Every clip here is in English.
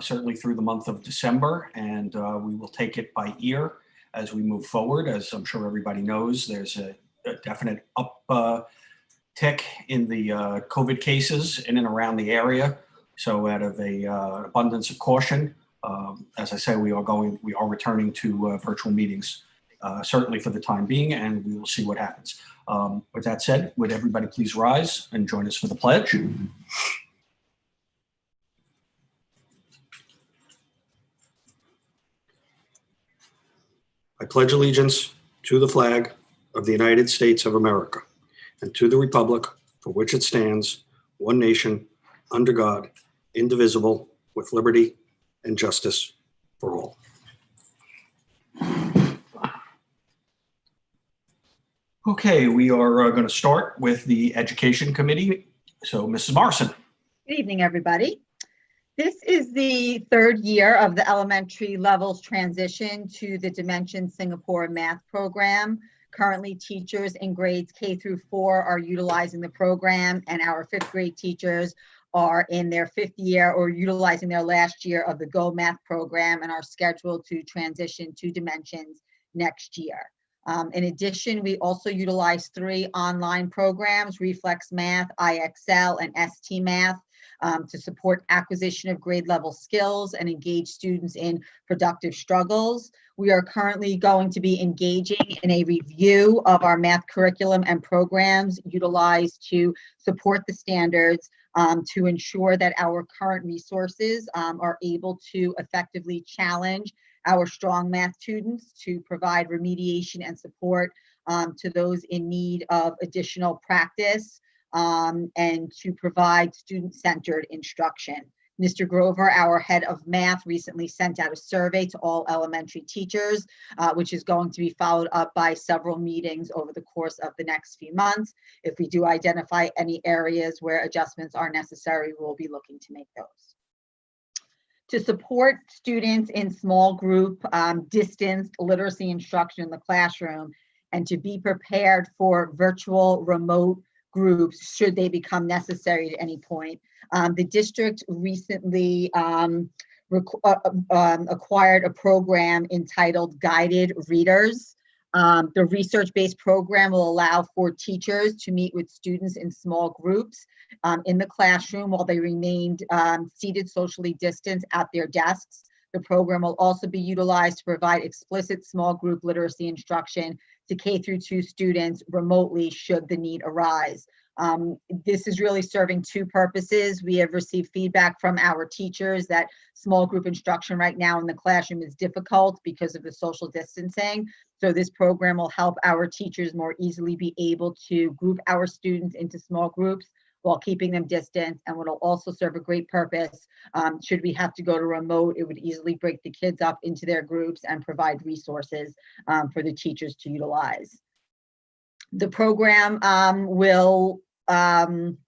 certainly through the month of December, and we will take it by ear as we move forward. As I'm sure everybody knows, there's a definite uptick in the COVID cases in and around the area. So out of an abundance of caution, as I say, we are returning to virtual meetings, certainly for the time being, and we will see what happens. With that said, would everybody please rise and join us for the pledge? I pledge allegiance to the flag of the United States of America and to the republic for which it stands, one nation, under God, indivisible, with liberty and justice for all. Okay, we are going to start with the Education Committee. So, Mrs. Morrison. Good evening, everybody. This is the third year of the elementary levels transition to the Dimension Singapore math program. Currently, teachers in grades K through 4 are utilizing the program, and our 5th grade teachers are in their 5th year or utilizing their last year of the Go Math program and are scheduled to transition to Dimensions next year. In addition, we also utilize 3 online programs, Reflex Math, IXL, and ST Math, to support acquisition of grade level skills and engage students in productive struggles. We are currently going to be engaging in a review of our math curriculum and programs utilized to support the standards, to ensure that our current resources are able to effectively challenge our strong math students, to provide remediation and support to those in need of additional practice, and to provide student-centered instruction. Mr. Grover, our head of math, recently sent out a survey to all elementary teachers, which is going to be followed up by several meetings over the course of the next few months. If we do identify any areas where adjustments are necessary, we'll be looking to make those. To support students in small group distance literacy instruction in the classroom, and to be prepared for virtual remote groups should they become necessary at any point. The district recently acquired a program entitled Guided Readers. The research-based program will allow for teachers to meet with students in small groups in the classroom while they remained seated socially distanced at their desks. The program will also be utilized to provide explicit small group literacy instruction to K through 2 students remotely should the need arise. This is really serving 2 purposes. We have received feedback from our teachers that small group instruction right now in the classroom is difficult because of the social distancing. So this program will help our teachers more easily be able to group our students into small groups while keeping them distant, and will also serve a great purpose. Should we have to go to remote, it would easily break the kids up into their groups and provide resources for the teachers to utilize. The program will, I'm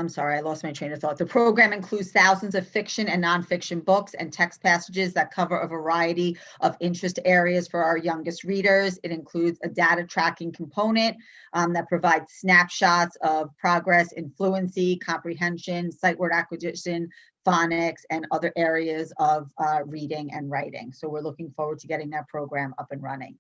sorry, I lost my train of thought. The program includes thousands of fiction and nonfiction books and text passages that cover a variety of interest areas for our youngest readers. It includes a data tracking component that provides snapshots of progress in fluency, comprehension, sight word acquisition, phonics, and other areas of reading and writing. So we're looking forward to getting that program up and running.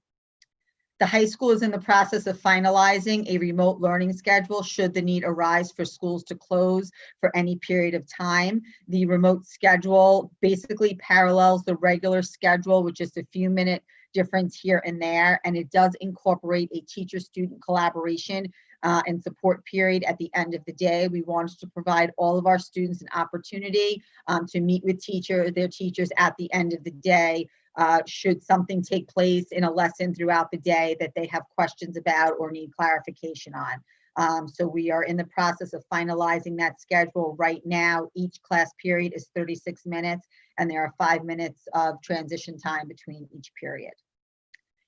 The high school is in the process of finalizing a remote learning schedule should the need arise for schools to close for any period of time. The remote schedule basically parallels the regular schedule with just a few minute difference here and there, and it does incorporate a teacher-student collaboration and support period at the end of the day. We wanted to provide all of our students an opportunity to meet with their teachers at the end of the day. Should something take place in a lesson throughout the day that they have questions about or need clarification on. So we are in the process of finalizing that schedule right now. Each class period is 36 minutes, and there are 5 minutes of transition time between each period.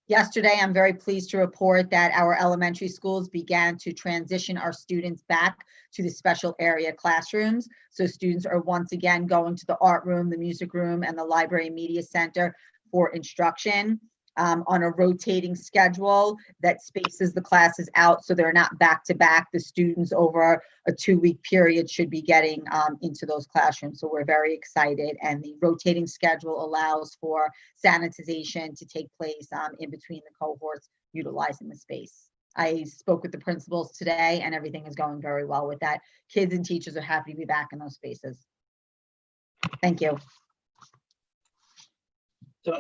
Yesterday, I'm very pleased to report that our elementary schools began to transition our students back to the special area classrooms. So students are once again going to the art room, the music room, and the library media center for instruction. on a rotating schedule that spaces the classes out so they're not back to back. The students over a 2-week period should be getting into those classrooms. So we're very excited, and the rotating schedule allows for sanitization to take place in between the cohorts utilizing the space. I spoke with the principals today and everything is going very well with that. Kids and teachers are happy to be back in those spaces. Thank you.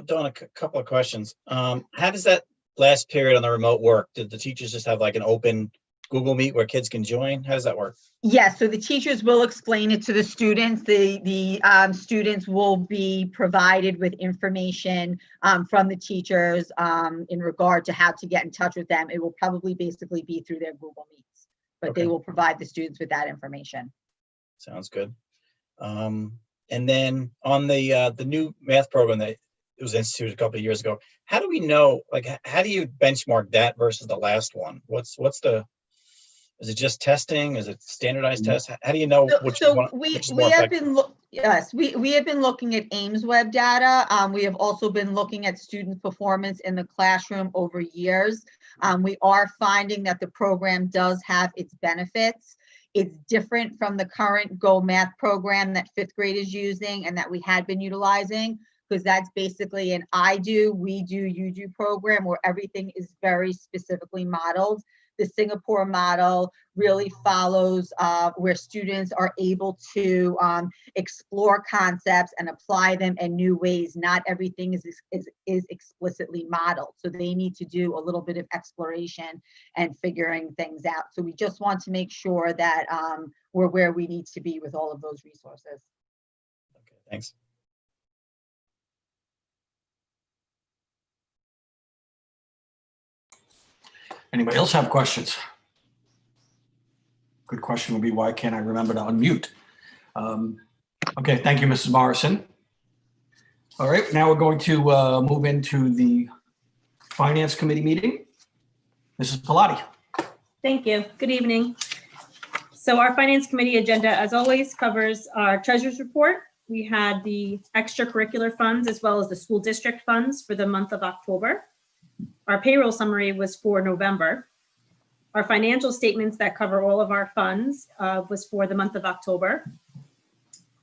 Dawn, a couple of questions. How does that last period on the remote work? Did the teachers just have like an open Google Meet where kids can join? How does that work? Yes, so the teachers will explain it to the students. The students will be provided with information from the teachers in regard to how to get in touch with them. It will probably basically be through their Google Meets, but Okay. they will provide the students with that information. Sounds good. And then on the new math program that it was instituted a couple of years ago, how do we know, like, how do you benchmark that versus the last one? Is it just testing? Is it standardized tests? How do you know which one? We Which is more have effective? been we have been looking at Ames web data. We have also been looking at student performance in the classroom over years. We are finding that the program does have its benefits. It's different from the current Go Math program that 5th grade is using and that we had been utilizing, because that's basically an I do, we do, you do program where everything is very specifically modeled. The Singapore model really follows where students are able to explore concepts and apply them in new ways. Not everything is explicitly modeled. So they need to do a little bit of exploration and figuring things out. So we just want to make sure that we're where we need to be with all of those resources. Okay, thanks. Anybody else have questions? Good question would be, why can't I remember to unmute? Okay, thank you, Mrs. Morrison. All right, now we're going to move into the Finance Committee meeting. Mrs. Pilati. Thank you. Good evening. So our Finance Committee agenda, as always, covers our treasurer's report. We had the extracurricular funds as well as the school district funds for the month of October. Our payroll summary was for November. Our financial statements that cover all of our funds was for the month of October.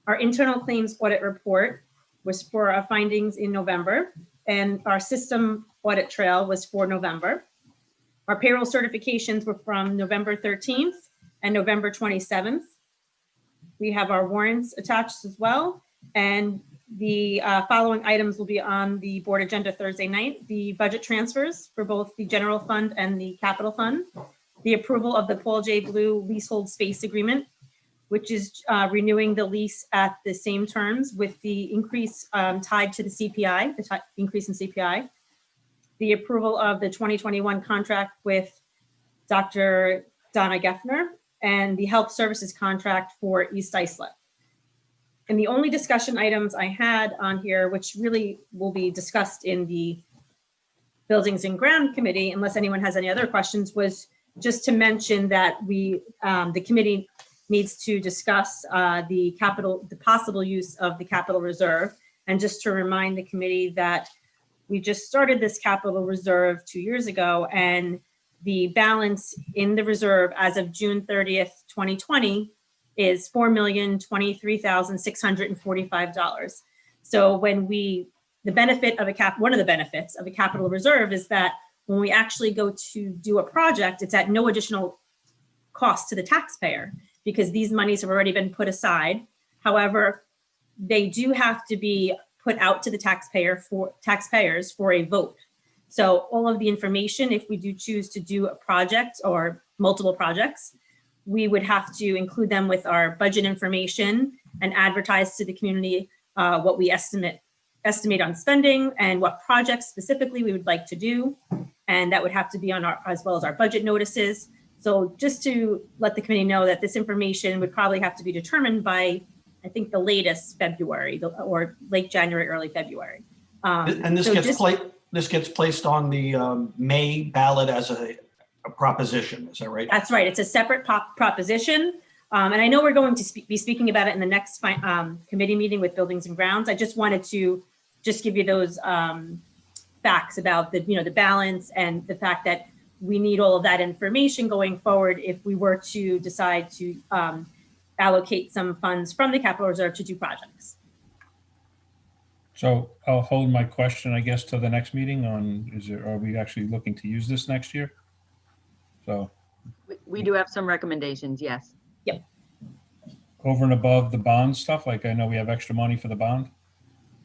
Our internal claims audit report was for our findings in November, and our system audit trail was for November. Our payroll certifications were from November 13th and November 27th. We have our warrants attached as well, and the following items will be on the board agenda Thursday night: the budget transfers for both the general fund and the capital fund, the approval of the Paul J. Blue leasehold space agreement, which is renewing the lease at the same terms with the increase tied to the CPI, the increase in CPI, the approval of the 2021 contract with Dr. Donna Geffner, and the health services contract for East Islip. And the only discussion items I had on here, which really will be discussed in the Buildings and Ground Committee, unless anyone has any other questions, was just to mention that the committee needs to discuss the possible use of the capital reserve. And just to remind the committee that we just started this capital reserve 2 years ago, and the balance in the reserve as of June 30th, 2020 is $4,023,645. So when one of the benefits of a capital reserve is that when we actually go to do a project, it's at no additional cost to the taxpayer because these monies have already been put aside. However, they do have to be put out to the taxpayers for a vote. So all of the information, if we do choose to do a project or multiple projects, we would have to include them with our budget information and advertise to the community what we estimate on spending and what projects specifically we would like to do. And that would have to be on as well as our budget notices. So just to let the committee know that this information would probably have to be determined by, I think, the latest February or late January, early February. And this gets placed on the May ballot as a proposition, is that right? That's right. It's a separate proposition. And I know we're going to be speaking about it in the next committee meeting with Buildings and Grounds. I just wanted to give you those facts about the, the balance and the fact that we need all of that information going forward if we were to decide to allocate some funds from the capital reserve to do projects. So I'll hold my question, I guess, to the next meeting on, are we actually looking to use this next year? So We do have some recommendations, yes. over and above the bond stuff, like I know we have extra money for the bond.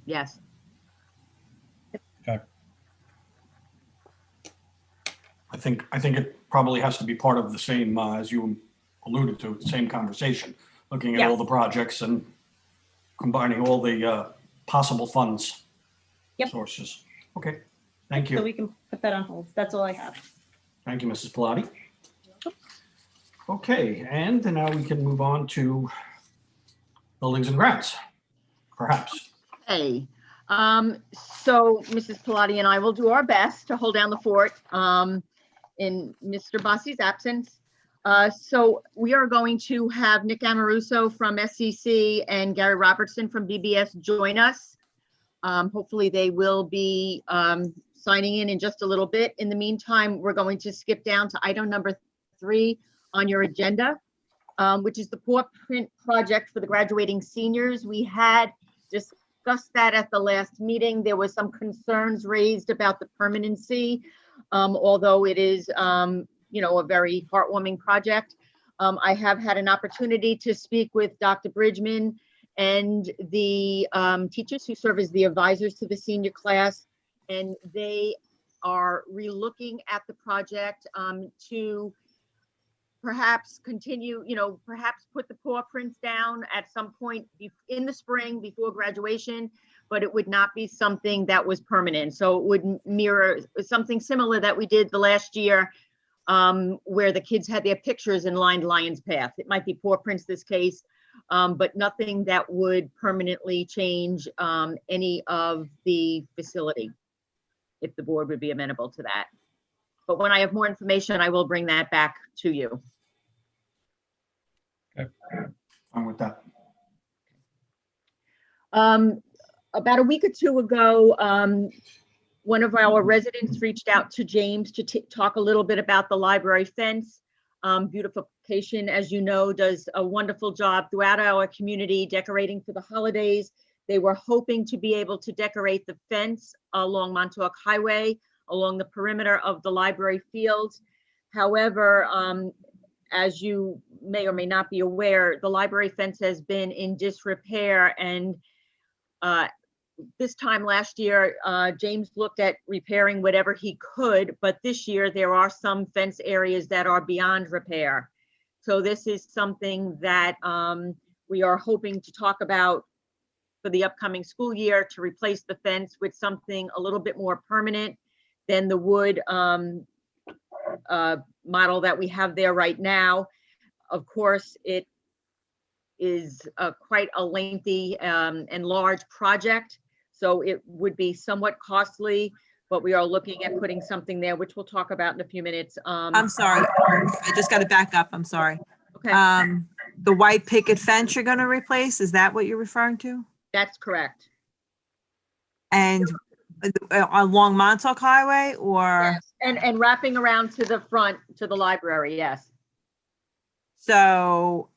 Yes. Okay. I think it probably has to be part of the same, as you alluded to, the same conversation, looking at all Yes. the projects and combining all the possible funds. Yep. Sources. Okay, thank So you. we can put that on hold. That's all I have. Thank you, Mrs. Pilati. Okay, and now we can move on to buildings and grounds, perhaps. Hey, so Mrs. Pilati and I will do our best to hold down the fort in Mr. Bossi's absence. So we are going to have Nick Amoruso from SCC and Gary Robertson from BBS join us. Hopefully they will be signing in just a little bit. In the meantime, we're going to skip down to item number 3 on your agenda, which is the paw print project for the graduating seniors. We had discussed that at the last meeting. There was some concerns raised about the permanency, although it is, a very heartwarming project. I have had an opportunity to speak with Dr. Bridgman and the teachers who serve as the advisors to the senior class, and they are relooking at the project to perhaps continue, perhaps put the paw prints down at some point in the spring before graduation, but it would not be something that was permanent. So it would mirror something similar that we did the last year, where the kids had their pictures in lined Lion's Path. It might be paw prints this case, but nothing that would permanently change any of the facility, if the board would be amenable to that. But when I have more information, I will bring that back to you. I'm with that. About a week or two ago, one of our residents reached out to James to talk a little bit about the library fence. Beautification, as you know, does a wonderful job throughout our community decorating for the holidays. They were hoping to be able to decorate the fence along Montauk Highway, along the perimeter of the library fields. However, as you may or may not be aware, the library fence has been in disrepair, and this time last year, James looked at repairing whatever he could, but this year there are some fence areas that are beyond repair. So this is something that we are hoping to talk about for the upcoming school year, to replace the fence with something a little bit more permanent than the wood model that we have there right now. Of course, it is quite a lengthy and large project, so it would be somewhat costly, but we are looking at putting something there, which we'll talk about in a few minutes. I'm sorry, I just got to back up, I'm sorry. Okay, The white picket fence you're going to replace, is that what you're referring to? that's correct. And along Montauk Highway, or? Yes, and wrapping around to the front, to the library, yes. So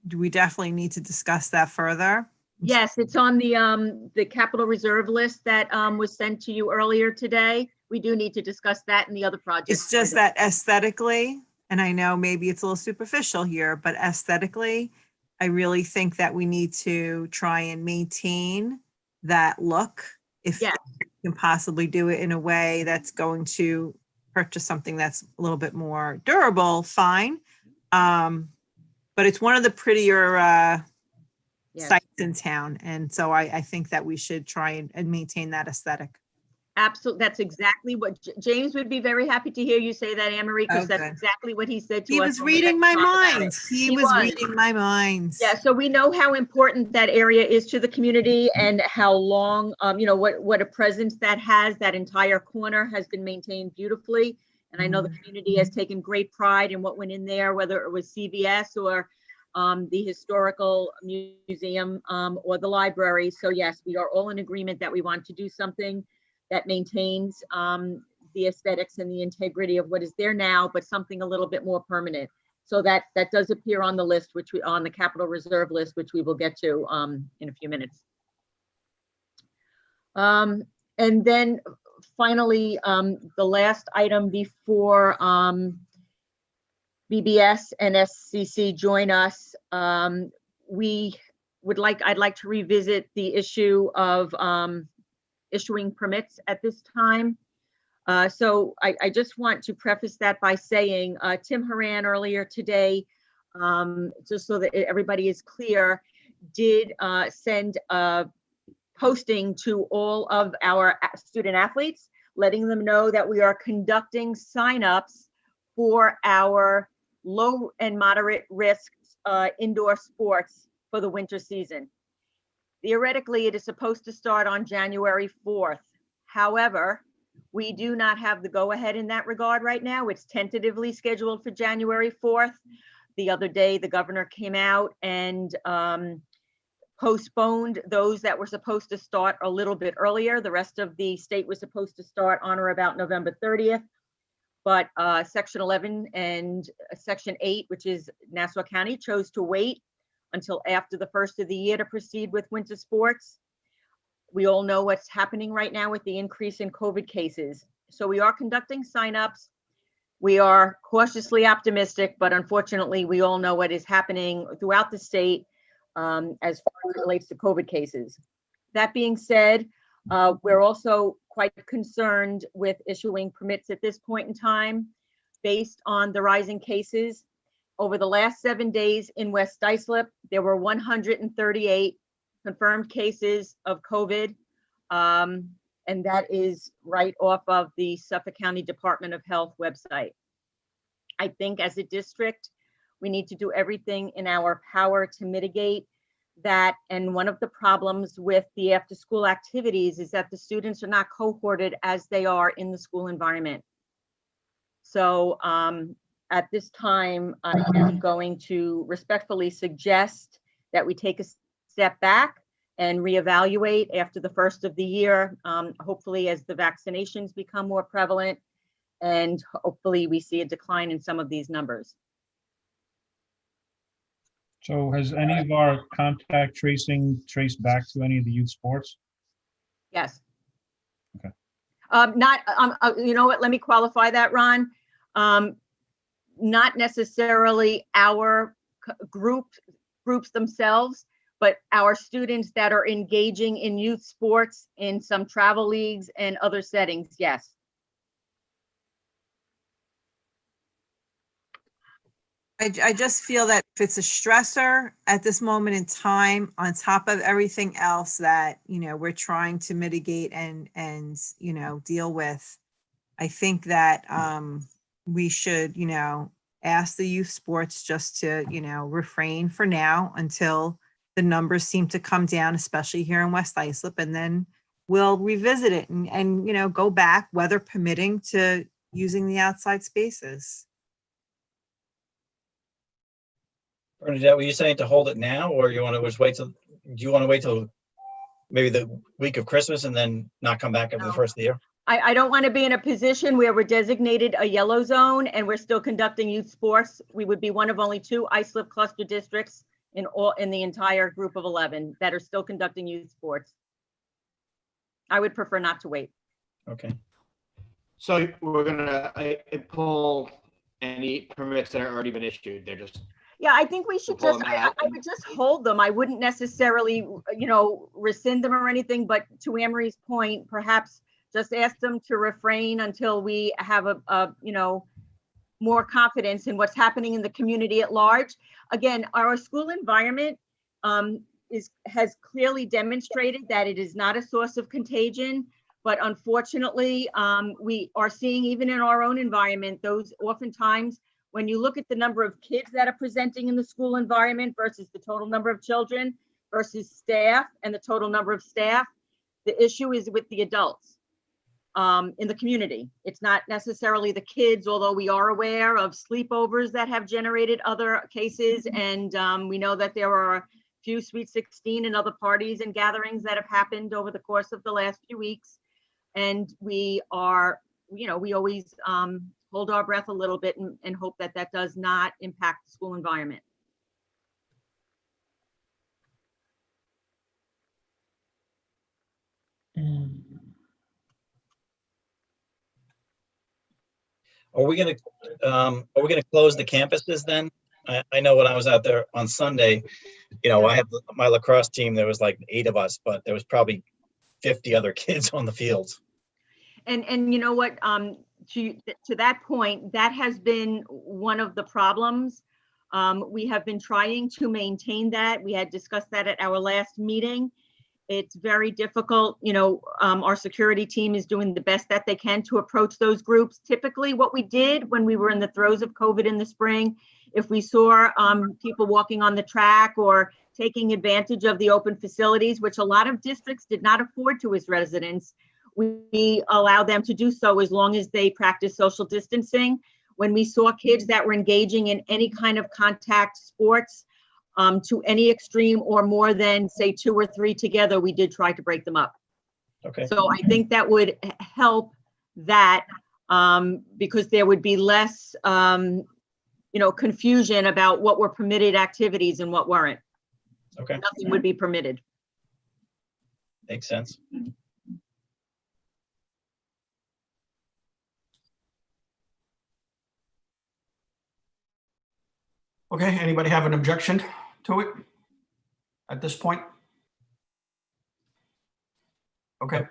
do we definitely need to discuss that further? Yes, it's on the capital reserve list that was sent to you earlier today. We do need to discuss that and the other projects. It's just that aesthetically, and I know maybe it's a little superficial here, but aesthetically, I really think that we need to try and maintain that look. If Yes. we can possibly do it in a way that's going to purchase something that's a little bit more durable, fine. But it's one of the prettier Yes. sites in town. And so I think that we should try and maintain that aesthetic. Absolutely. That's exactly what James would be very happy to hear you say that, Anne Marie, because that's Okay. exactly what he said to us. He was when we reading had my to talk about mind. it. He He was was. reading my mind. Yeah, so we know how important that area is to the community and how long, what a presence that has. That entire corner has been maintained beautifully. And I know the community has taken great pride in what went in there, whether it was CVS or the historical museum or the library. So yes, we are all in agreement that we want to do something that maintains the aesthetics and the integrity of what is there now, but something a little bit more permanent. So that does appear on the list, which on the capital reserve list, which we will get to in a few minutes. And then finally, the last item before BBS and SCC join us, I'd like to revisit the issue of issuing permits at this time. So I just want to preface that by saying Tim Horan earlier today, just so that everybody is clear, did send a posting to all of our student athletes, letting them know that we are conducting signups for our low and moderate risk indoor sports for the winter season. Theoretically, it is supposed to start on January 4th. However, we do not have the go-ahead in that regard right now. It's tentatively scheduled for January 4th. The other day, the governor came out and postponed those that were supposed to start a little bit earlier. The rest of the state was supposed to start on or about November 30th. But Section 11 and Section 8, which is Nassau County, chose to wait until after the first of the year to proceed with winter sports. We all know what's happening right now with the increase in COVID cases. So we are conducting signups. We are cautiously optimistic, but unfortunately, we all know what is happening throughout the state as far as it relates to COVID cases. That being said, we're also quite concerned with issuing permits at this point in time based on the rising cases. Over the last 7 days in West Islip, there were 138 confirmed cases of COVID. And that is right off of the Suffolk County Department of Health website. I think as a district, we need to do everything in our power to mitigate that. And one of the problems with the after school activities is that the students are not cohorted as they are in the school environment. So at this time, I am going to respectfully suggest that we take a step back and reevaluate after the first of the year, hopefully as the vaccinations become more prevalent, and hopefully we see a decline in some of these numbers. So has any of our contact tracing traced back to any of the youth sports? Yes. Okay. You know what, let me qualify that, Ron. Not necessarily our groups themselves, but our students that are engaging in youth sports in some travel leagues and other settings, yes. I just feel that if it's a stressor at this moment in time, on top of everything else that, you know, we're trying to mitigate and, you know, deal with, I think that we should, you know, ask the youth sports just to, you know, refrain for now until the numbers seem to come down, especially here in West Islip, and then we'll revisit it and, you know, go back, weather permitting, to using the outside spaces. Bernadette, were you saying to hold it now, or you want to just wait till, do you want to wait till maybe the week of Christmas and then not come back after the first of the year? I don't want to be in a position where we're designated a yellow zone and we're still conducting youth sports. We would be one of only 2 Islip cluster districts in the entire group of 11 that are still conducting youth sports. I would prefer not to wait. Okay. So we're gonna pull any permits that are already been issued. They're just, Yeah, I think we should Pull just, them I out. would just hold them. I wouldn't necessarily, you know, rescind them or anything, but to Anne Marie's point, perhaps just ask them to refrain until we have you know, more confidence in what's happening in the community at large. Again, our school environment has clearly demonstrated that it is not a source of contagion, but unfortunately, we are seeing even in our own environment, those oftentimes, when you look at the number of kids that are presenting in the school environment versus the total number of children versus staff and the total number of staff, the issue is with the adults in the community. It's not necessarily the kids, although we are aware of sleepovers that have generated other cases. And we know that there are a few Sweet 16 and other parties and gatherings that have happened over the course of the last few weeks. And we are, we always hold our breath a little bit and hope that that does not impact the school environment. Are we gonna close the campuses then? I know when I was out there on Sunday, I have my lacrosse team, there was like 8 of us, but there was probably 50 other kids on the fields. And you know what, to that point, that has been one of the problems. We have been trying to maintain that. We had discussed that at our last meeting. It's very difficult. Our security team is doing the best that they can to approach those groups. Typically, what we did when we were in the throes of COVID in the spring, if we saw people walking on the track or taking advantage of the open facilities, which a lot of districts did not afford to as residents, we allowed them to do so as long as they practice social distancing. When we saw kids that were engaging in any kind of contact sports, to any extreme or more than say 2 or 3 together, we did try to break them up. Okay. So I think that would help that because there would be less, confusion about what were permitted activities and what weren't. Okay. Nothing would be permitted. Makes sense. Okay, anybody have an objection to it at this point? Okay,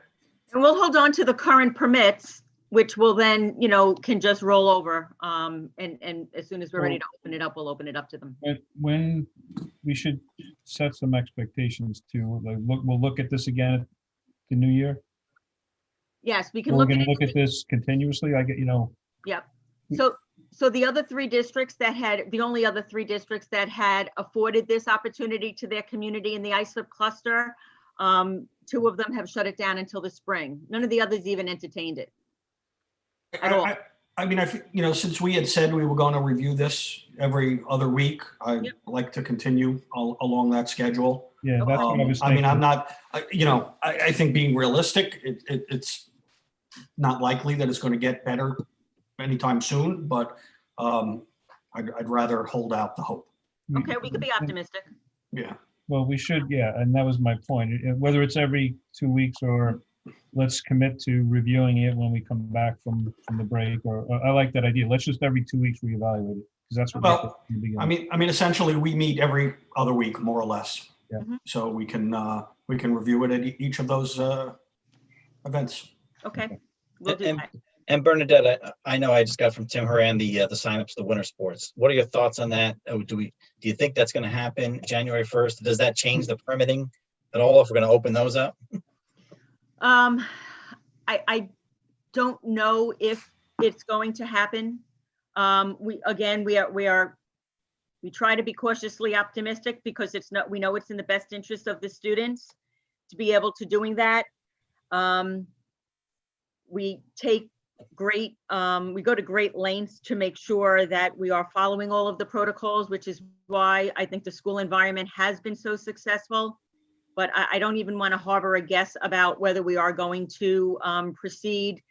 And we'll hold on to the current permits, which will then, can just roll over. And as soon as we're ready to open it up, we'll open it up to them. When we should set some expectations to, like, we'll look at this again at the new year. Yes, we can We're look going at to look at this continuously. Yep. So the other 3 districts the only other 3 districts that had afforded this opportunity to their community in the ISIP cluster, 2 of them have shut it down until the spring. None of the others even entertained it at all. I mean, since we had said we were going to review this every other week, I'd like to continue along that schedule. Yeah, that's what I was I mean, thinking. I'm not, I think being realistic, it's not likely that it's going to get better anytime soon, but I'd rather hold out the hope. Okay, we could be optimistic. Yeah. Well, we should, yeah, and that was my point. Whether it's every 2 weeks or let's commit to reviewing it when we come back from the break, or I like that idea. Let's just every 2 weeks reevaluate it, because that's what. Well, I mean, essentially, we meet every other week, more or less. Yeah. So we can review it at each of those events. Okay, we'll do that. And Bernadette, I know I just got from Tim Horan the signups to winter sports. What are your thoughts on that? Do you think that's going to happen January 1st? Does that change the permitting at all if we're going to open those up? I don't know if it's going to happen. We try to be cautiously optimistic because we know it's in the best interest of the students to be able to doing that. We go to great lengths to make sure that we are following all of the protocols, which is why I think the school environment has been so successful. But I don't even want to harbor a guess about whether we are going to proceed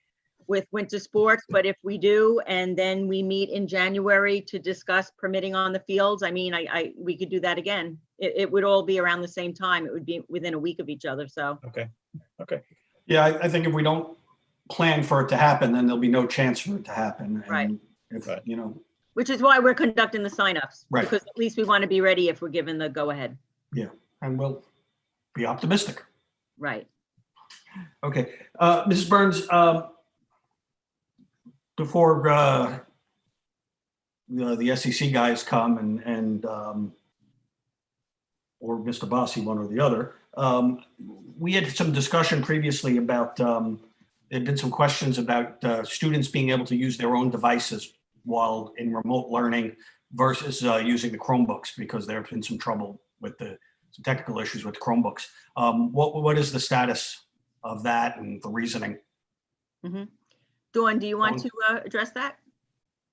with winter sports. But if we do, and then we meet in January to discuss permitting on the fields, I mean, we could do that again. It would all be around the same time. It would be within a week of each other. So. Okay. Yeah, I think if we don't plan for it to happen, then there'll be no chance for it to happen. Right. And if, Which is why we're conducting the signups. Right. Because at least we want to be ready if we're given the go ahead. Yeah, and we'll be optimistic. Right. Okay, Mrs. Burns, before the SEC guys come and or Mr. Bossy, one or the other, we had some discussion previously about there'd been some questions about students being able to use their own devices while in remote learning versus using the Chromebooks, because there have been some trouble with some technical issues with Chromebooks. What is the status of that and the reasoning? Mm-hmm. Dawn, do you want to address that?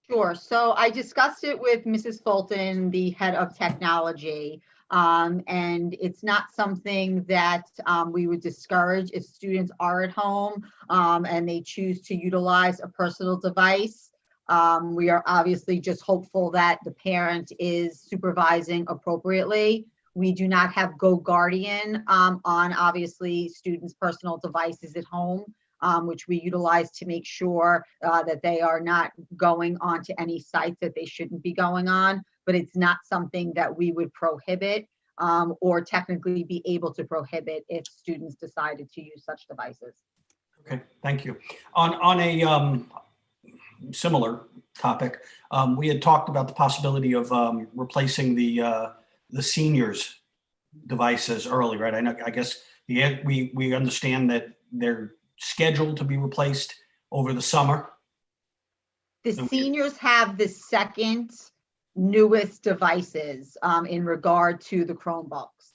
Sure. So I discussed it with Mrs. Fulton, the head of technology. And it's not something that we would discourage if students are at home and they choose to utilize a personal device. We are obviously just hopeful that the parent is supervising appropriately. We do not have GoGuardian on obviously students' personal devices at home, which we utilize to make sure that they are not going onto any sites that they shouldn't be going on. But it's not something that we would prohibit or technically be able to prohibit if students decided to use such devices. Okay, thank you. On a similar topic, we had talked about the possibility of replacing the seniors' devices early, right? I guess we understand that they're scheduled to be replaced over the summer. The Okay. seniors have the second newest devices in regard to the Chromebooks.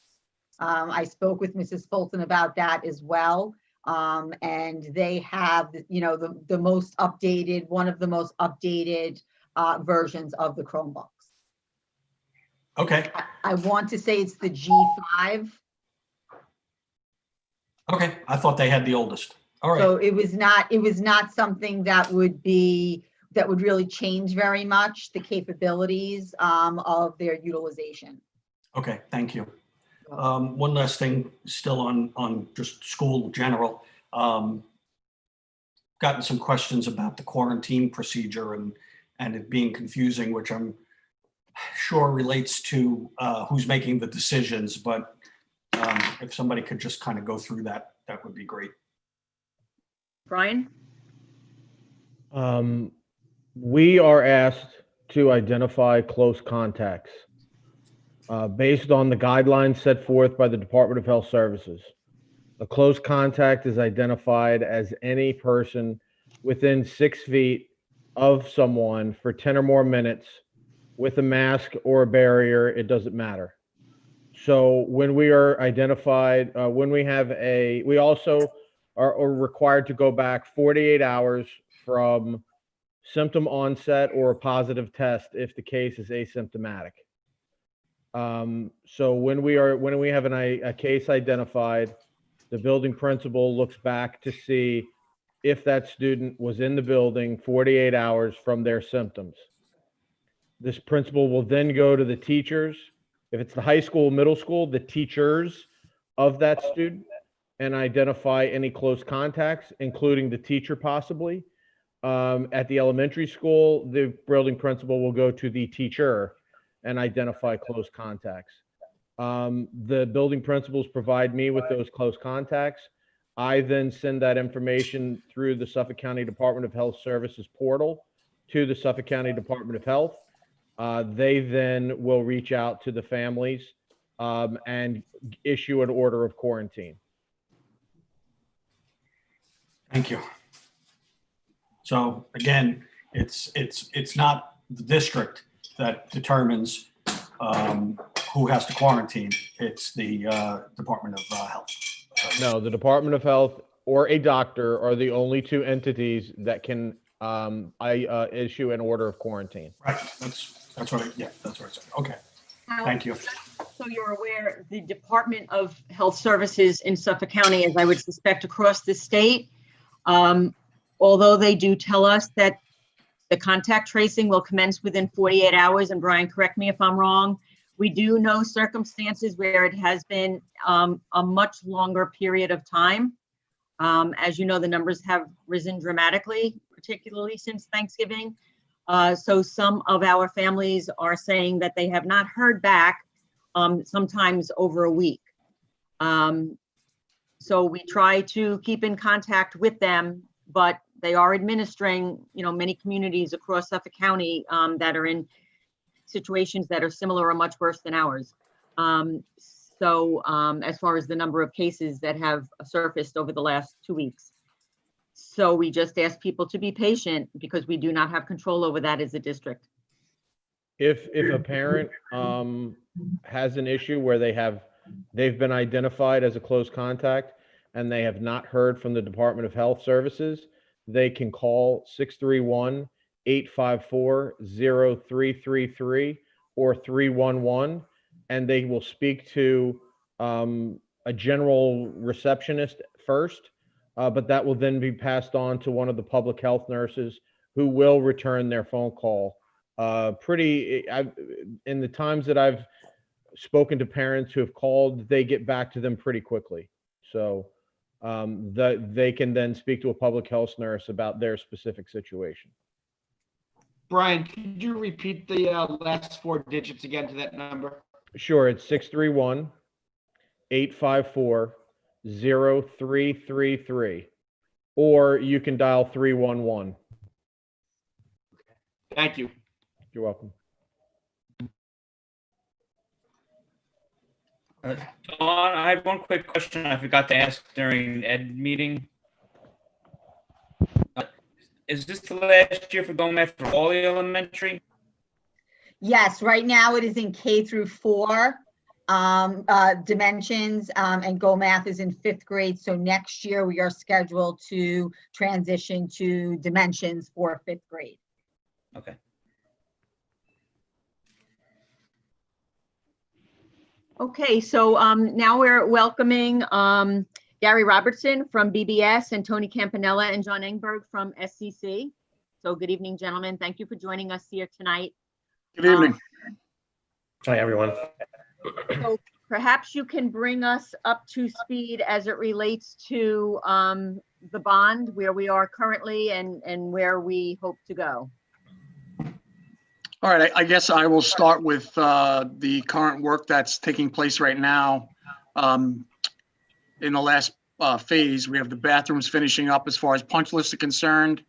I spoke with Mrs. Fulton about that as well. And they have, the most updated, one of the most updated versions of the Chromebooks. Okay, I want to say it's the G5. okay. I thought they had the oldest. All right. So it was not something that would really change very much the capabilities of their utilization. Okay, thank you. One last thing, still on just school general. Gotten some questions about the quarantine procedure and it being confusing, which I'm sure relates to who's making the decisions, but if somebody could just kind of go through that, that would be great. Brian? We are asked to identify close contacts based on the guidelines set forth by the Department of Health Services. A close contact is identified as any person within 6 feet of someone for 10 or more minutes with a mask or a barrier, it doesn't matter. So when we are identified, we also are required to go back 48 hours from symptom onset or a positive test if the case is asymptomatic. So when we have a case identified, the building principal looks back to see if that student was in the building 48 hours from their symptoms. This principal will then go to the teachers. If it's the high school, middle school, the teachers of that student, and identify any close contacts, including the teacher possibly. At the elementary school, the building principal will go to the teacher and identify close contacts. The building principals provide me with those close contacts. I then send that information through the Suffolk County Department of Health Services portal to the Suffolk County Department of Health. They then will reach out to the families and issue an order of quarantine. Thank you. So again, it's not the district that determines who has to quarantine. It's the Department of Health. No, the Department of Health or a doctor are the only two entities that can issue an order of quarantine. Right. That's what I said. Okay. Thank you. So you're aware, the Department of Health Services in Suffolk County, as I would suspect across the state, although they do tell us that the contact tracing will commence within 48 hours, and Brian, correct me if I'm wrong, we do know circumstances where it has been a much longer period of time. As you know, the numbers have risen dramatically, particularly since Thanksgiving. So some of our families are saying that they have not heard back, sometimes over a week. So we try to keep in contact with them, but they are administering, many communities across Suffolk County that are in situations that are similar or much worse than ours. So as far as the number of cases that have surfaced over the last 2 weeks. So we just ask people to be patient because we do not have control over that as a district. If a parent has an issue where they've been identified as a close contact and they have not heard from the Department of Health Services, they can call 631-854-0333 or 311 and they will speak to a general receptionist first, but that will then be passed on to one of the public health nurses who will return their phone call. In the times that I've spoken to parents who have called, they get back to them pretty quickly. So they can then speak to a public health nurse about their specific situation. Brian, could you repeat the last 4 digits again to that number? Sure, it's 631-854-0333, or you can dial 311. Thank you. You're welcome. Dawn, I have one quick question I forgot to ask during Ed meeting. Is this the last year for GOMATH for all the elementary? Yes, right now it is in K through 4 dimensions, and GOMATH is in 5th grade. So next year we are scheduled to transition to dimensions for 5th grade. Okay. Okay, so now we're welcoming Gary Robertson from BBS and Tony Campanella and John Engberg from SCC. So good evening, gentlemen. Thank you for joining us here tonight. Good evening. Hi, everyone. So perhaps you can bring us up to speed as it relates to the bond, where we are currently and where we hope to go. All right, I guess I will start with the current work that's taking place right now. In the last phase, we have the bathrooms finishing up as far as punch lists are concerned.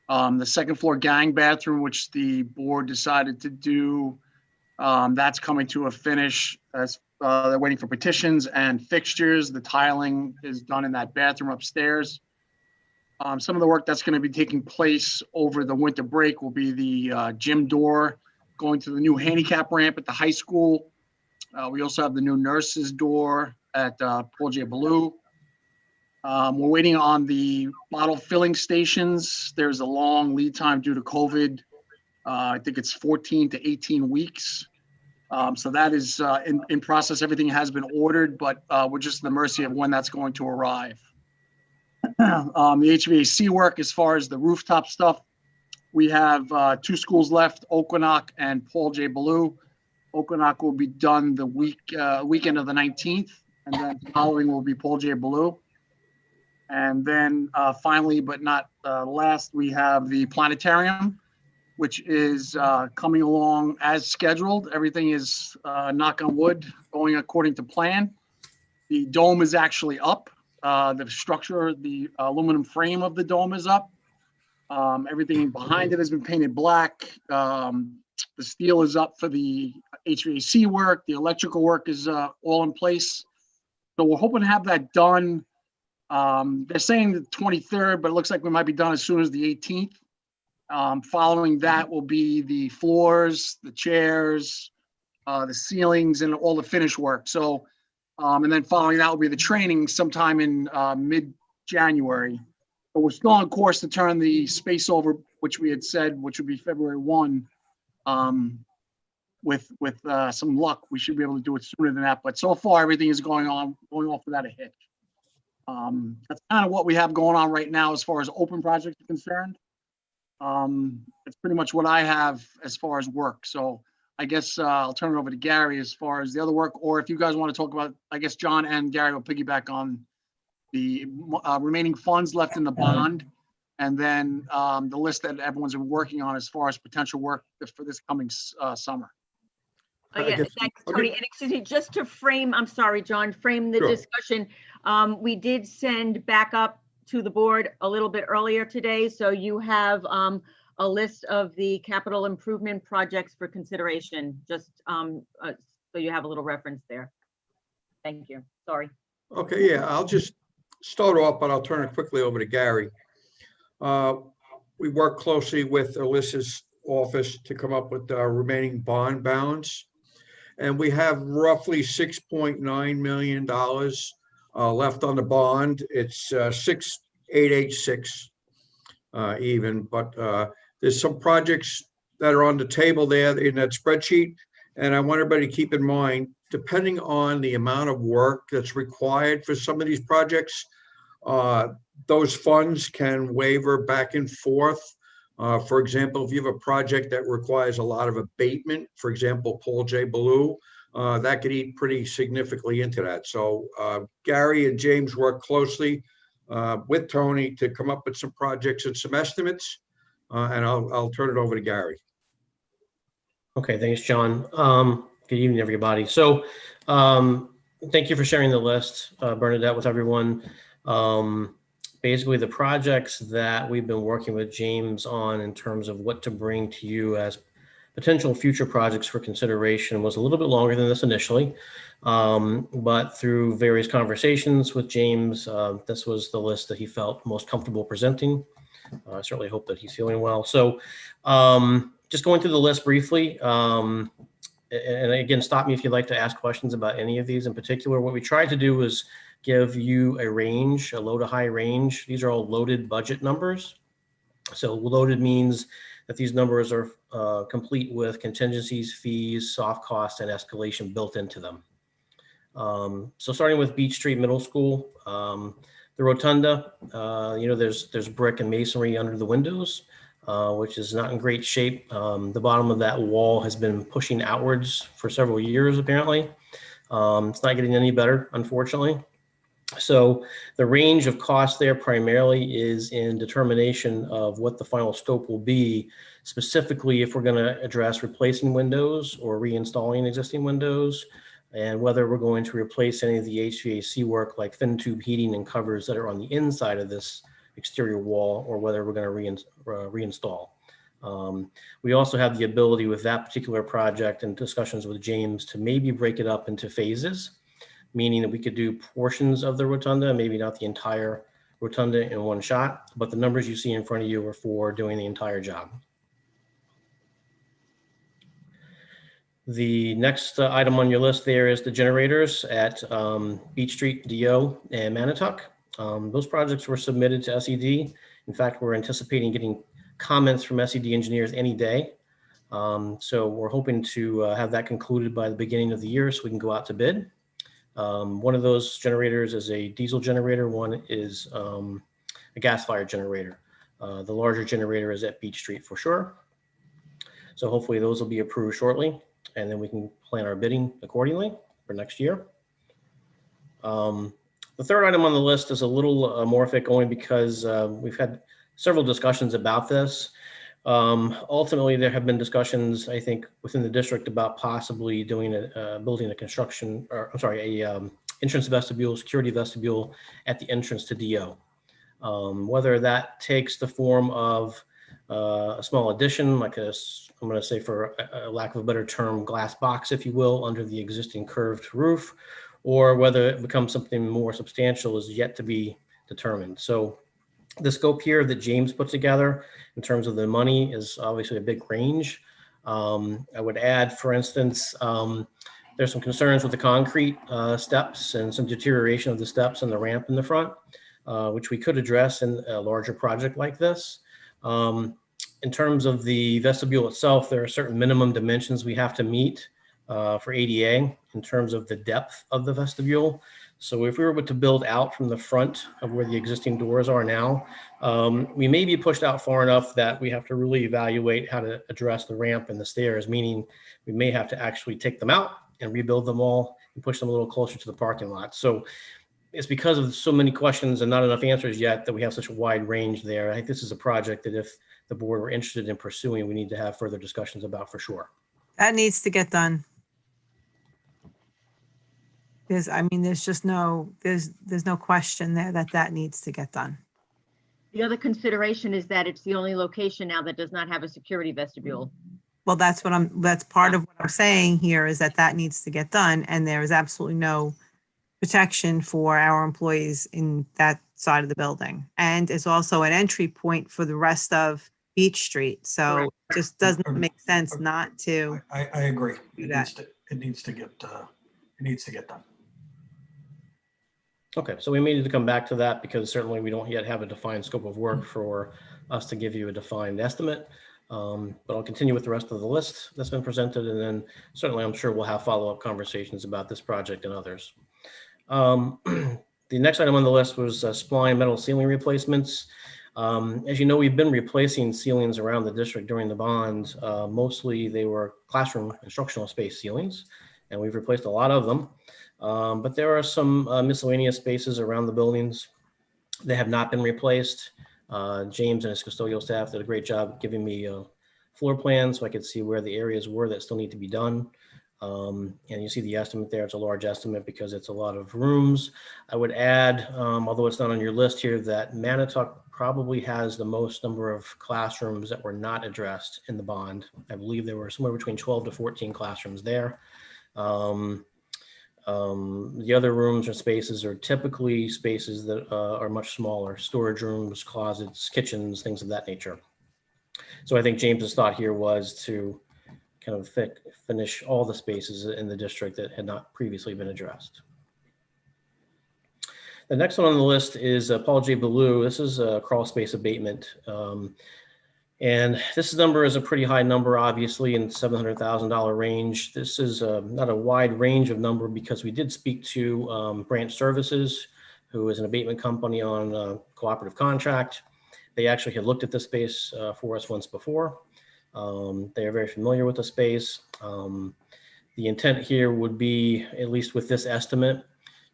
The second floor gang bathroom, which the board decided to do, that's coming to a finish. As they're waiting for petitions and fixtures. The tiling is done in that bathroom upstairs. Some of the work that's going to be taking place over the winter break will be the gym door going to the new handicap ramp at the high school. We also have the new nurses door at Paul J. Ballou. We're waiting on the bottle filling stations. There's a long lead time due to COVID. I think it's 14 to 18 weeks. So that is in process. Everything has been ordered, but we're just at the mercy of when that's going to arrive. The HVAC work, as far as the rooftop stuff, we have 2 schools left, Okonock and Paul J. Ballou. Okonock will be done the weekend of the 19th, and then following will be Paul J. Ballou. And then finally, but not last, we have the planetarium, which is coming along as scheduled. Everything is, knock on wood, going according to plan. The dome is actually up. The structure, the aluminum frame of the dome is up. Everything behind it has been painted black. The steel is up for the HVAC work. The electrical work is all in place. So we're hoping to have that done. They're saying the 23rd, but it looks like we might be done as soon as the 18th. Following that will be the floors, the chairs, the ceilings, and all the finish work. So, and then following that will be the training sometime in mid-January. But we're still on course to turn the space over, which we had said, which would be February 1. With some luck, we should be able to do it sooner than that. But so far, everything is going off without a hitch. That's kind of what we have going on right now as far as open projects are concerned. It's pretty much what I have as far as work. So I guess I'll turn it over to Gary as far as the other work, or if you guys want to talk about, I guess John and Gary will piggyback on the remaining funds left in the bond, and then the list that everyone's been working on as far as potential work for this coming summer. Yeah, thanks, Tony. And excuse me, just to frame, I'm sorry, John, frame the discussion. We did send back up to the board a little bit earlier today. So you have a list of the capital improvement projects for consideration, just so you have a little reference there. Thank you. Sorry. Okay, yeah, I'll just start off, but I'll turn it quickly over to Gary. We work closely with Alyssa's office to come up with our remaining bond balance. And we have roughly $6.9 million left on the bond. It's 6,886 even, but there's some projects that are on the table there in that spreadsheet. And I want everybody to keep in mind, depending on the amount of work that's required for some of these projects, those funds can waver back and forth. For example, if you have a project that requires a lot of abatement, for example, Paul J. Ballou, that could eat pretty significantly into that. So Gary and James work closely with Tony to come up with some projects and some estimates. And I'll turn it over to Gary. Okay, thanks, John. Good evening, everybody. So thank you for sharing the list, Bernadette, with everyone. Basically, the projects that we've been working with James on in terms of what to bring to you as potential future projects for consideration was a little bit longer than this initially. But through various conversations with James, this was the list that he felt most comfortable presenting. I certainly hope that he's feeling well. So just going through the list briefly, and again, stop me if you'd like to ask questions about any of these in particular. What we tried to do was give you a range, a low to high range. These are all loaded budget numbers. So loaded means that these numbers are complete with contingencies, fees, soft costs, and escalation built into them. So starting with Beach Street Middle School, the rotunda, there's brick and masonry under the windows, which is not in great shape. The bottom of that wall has been pushing outwards for several years, apparently. It's not getting any better, unfortunately. So the range of costs there primarily is in determination of what the final scope will be, specifically if we're going to address replacing windows or reinstalling existing windows, and whether we're going to replace any of the HVAC work like thin tube heating and covers that are on the inside of this exterior wall, or whether we're going to reinstall. We also have the ability with that particular project and discussions with James to maybe break it up into phases, meaning that we could do portions of the rotunda, maybe not the entire rotunda in one shot, but the numbers you see in front of you are for doing the entire job. The next item on your list there is the generators at Beach Street, DO, and Manitowoc. Those projects were submitted to SED. In fact, we're anticipating getting comments from SED engineers any day. So we're hoping to have that concluded by the beginning of the year so we can go out to bid. One of those generators is a diesel generator. One is a gas-fired generator. The larger generator is at Beach Street for sure. So hopefully those will be approved shortly, and then we can plan our bidding accordingly for next year. The third item on the list is a little amorphic only because we've had several discussions about this. Ultimately, there have been discussions, I think, within the district about possibly doing building a construction, or I'm sorry, a entrance vestibule, security vestibule at the entrance to DO. Whether that takes the form of a small addition, like I'm going to say, for a lack of a better term, glass box, if you will, under the existing curved roof, or whether it becomes something more substantial is yet to be determined. So the scope here that James put together in terms of the money is obviously a big range. I would add, for instance, there's some concerns with the concrete steps and some deterioration of the steps and the ramp in the front, which we could address in a larger project like this. In terms of the vestibule itself, there are certain minimum dimensions we have to meet for ADA in terms of the depth of the vestibule. So if we were to build out from the front of where the existing doors are now, we may be pushed out far enough that we have to really evaluate how to address the ramp and the stairs, meaning we may have to actually take them out and rebuild them all and push them a little closer to the parking lot. So it's because of so many questions and not enough answers yet that we have such a wide range there. I think this is a project that if the board were interested in pursuing, we need to have further discussions about for sure. That needs to get done. There's just no, there's no question there that needs to get done. The other consideration is that it's the only location now that does not have a security vestibule. Well, that's part of what I'm saying here is that needs to get done, and there is absolutely no protection for our employees in that side of the building. And it's also an entry point for the rest of Beach Street. So Right. it just doesn't make sense not to. I agree. do that. It needs to get done. Okay, so we may need to come back to that because certainly we don't yet have a defined scope of work for us to give you a defined estimate. But I'll continue with the rest of the list that's been presented, and then certainly I'm sure we'll have follow-up conversations about this project and others. The next item on the list was spline metal ceiling replacements. As you know, we've been replacing ceilings around the district during the bond. Mostly they were classroom instructional space ceilings, and we've replaced a lot of them. But there are some miscellaneous spaces around the buildings that have not been replaced. James and his custodial staff did a great job giving me floor plans so I could see where the areas were that still need to be done. And you see the estimate there. It's a large estimate because it's a lot of rooms. I would add, although it's not on your list here, that Manitowoc probably has the most number of classrooms that were not addressed in the bond. I believe there were somewhere between 12 to 14 classrooms there. The other rooms or spaces are typically spaces that are much smaller: storage rooms, closets, kitchens, things of that nature. So I think James's thought here was to kind of finish all the spaces in the district that had not previously been addressed. The next one on the list is Paul J. Ballou. This is a crawl space abatement. And this number is a pretty high number, obviously, in $700,000 range. This is not a wide range of number because we did speak to Branch Services, who is an abatement company on a cooperative contract. They actually had looked at the space for us once before. They are very familiar with the space. The intent here would be, at least with this estimate,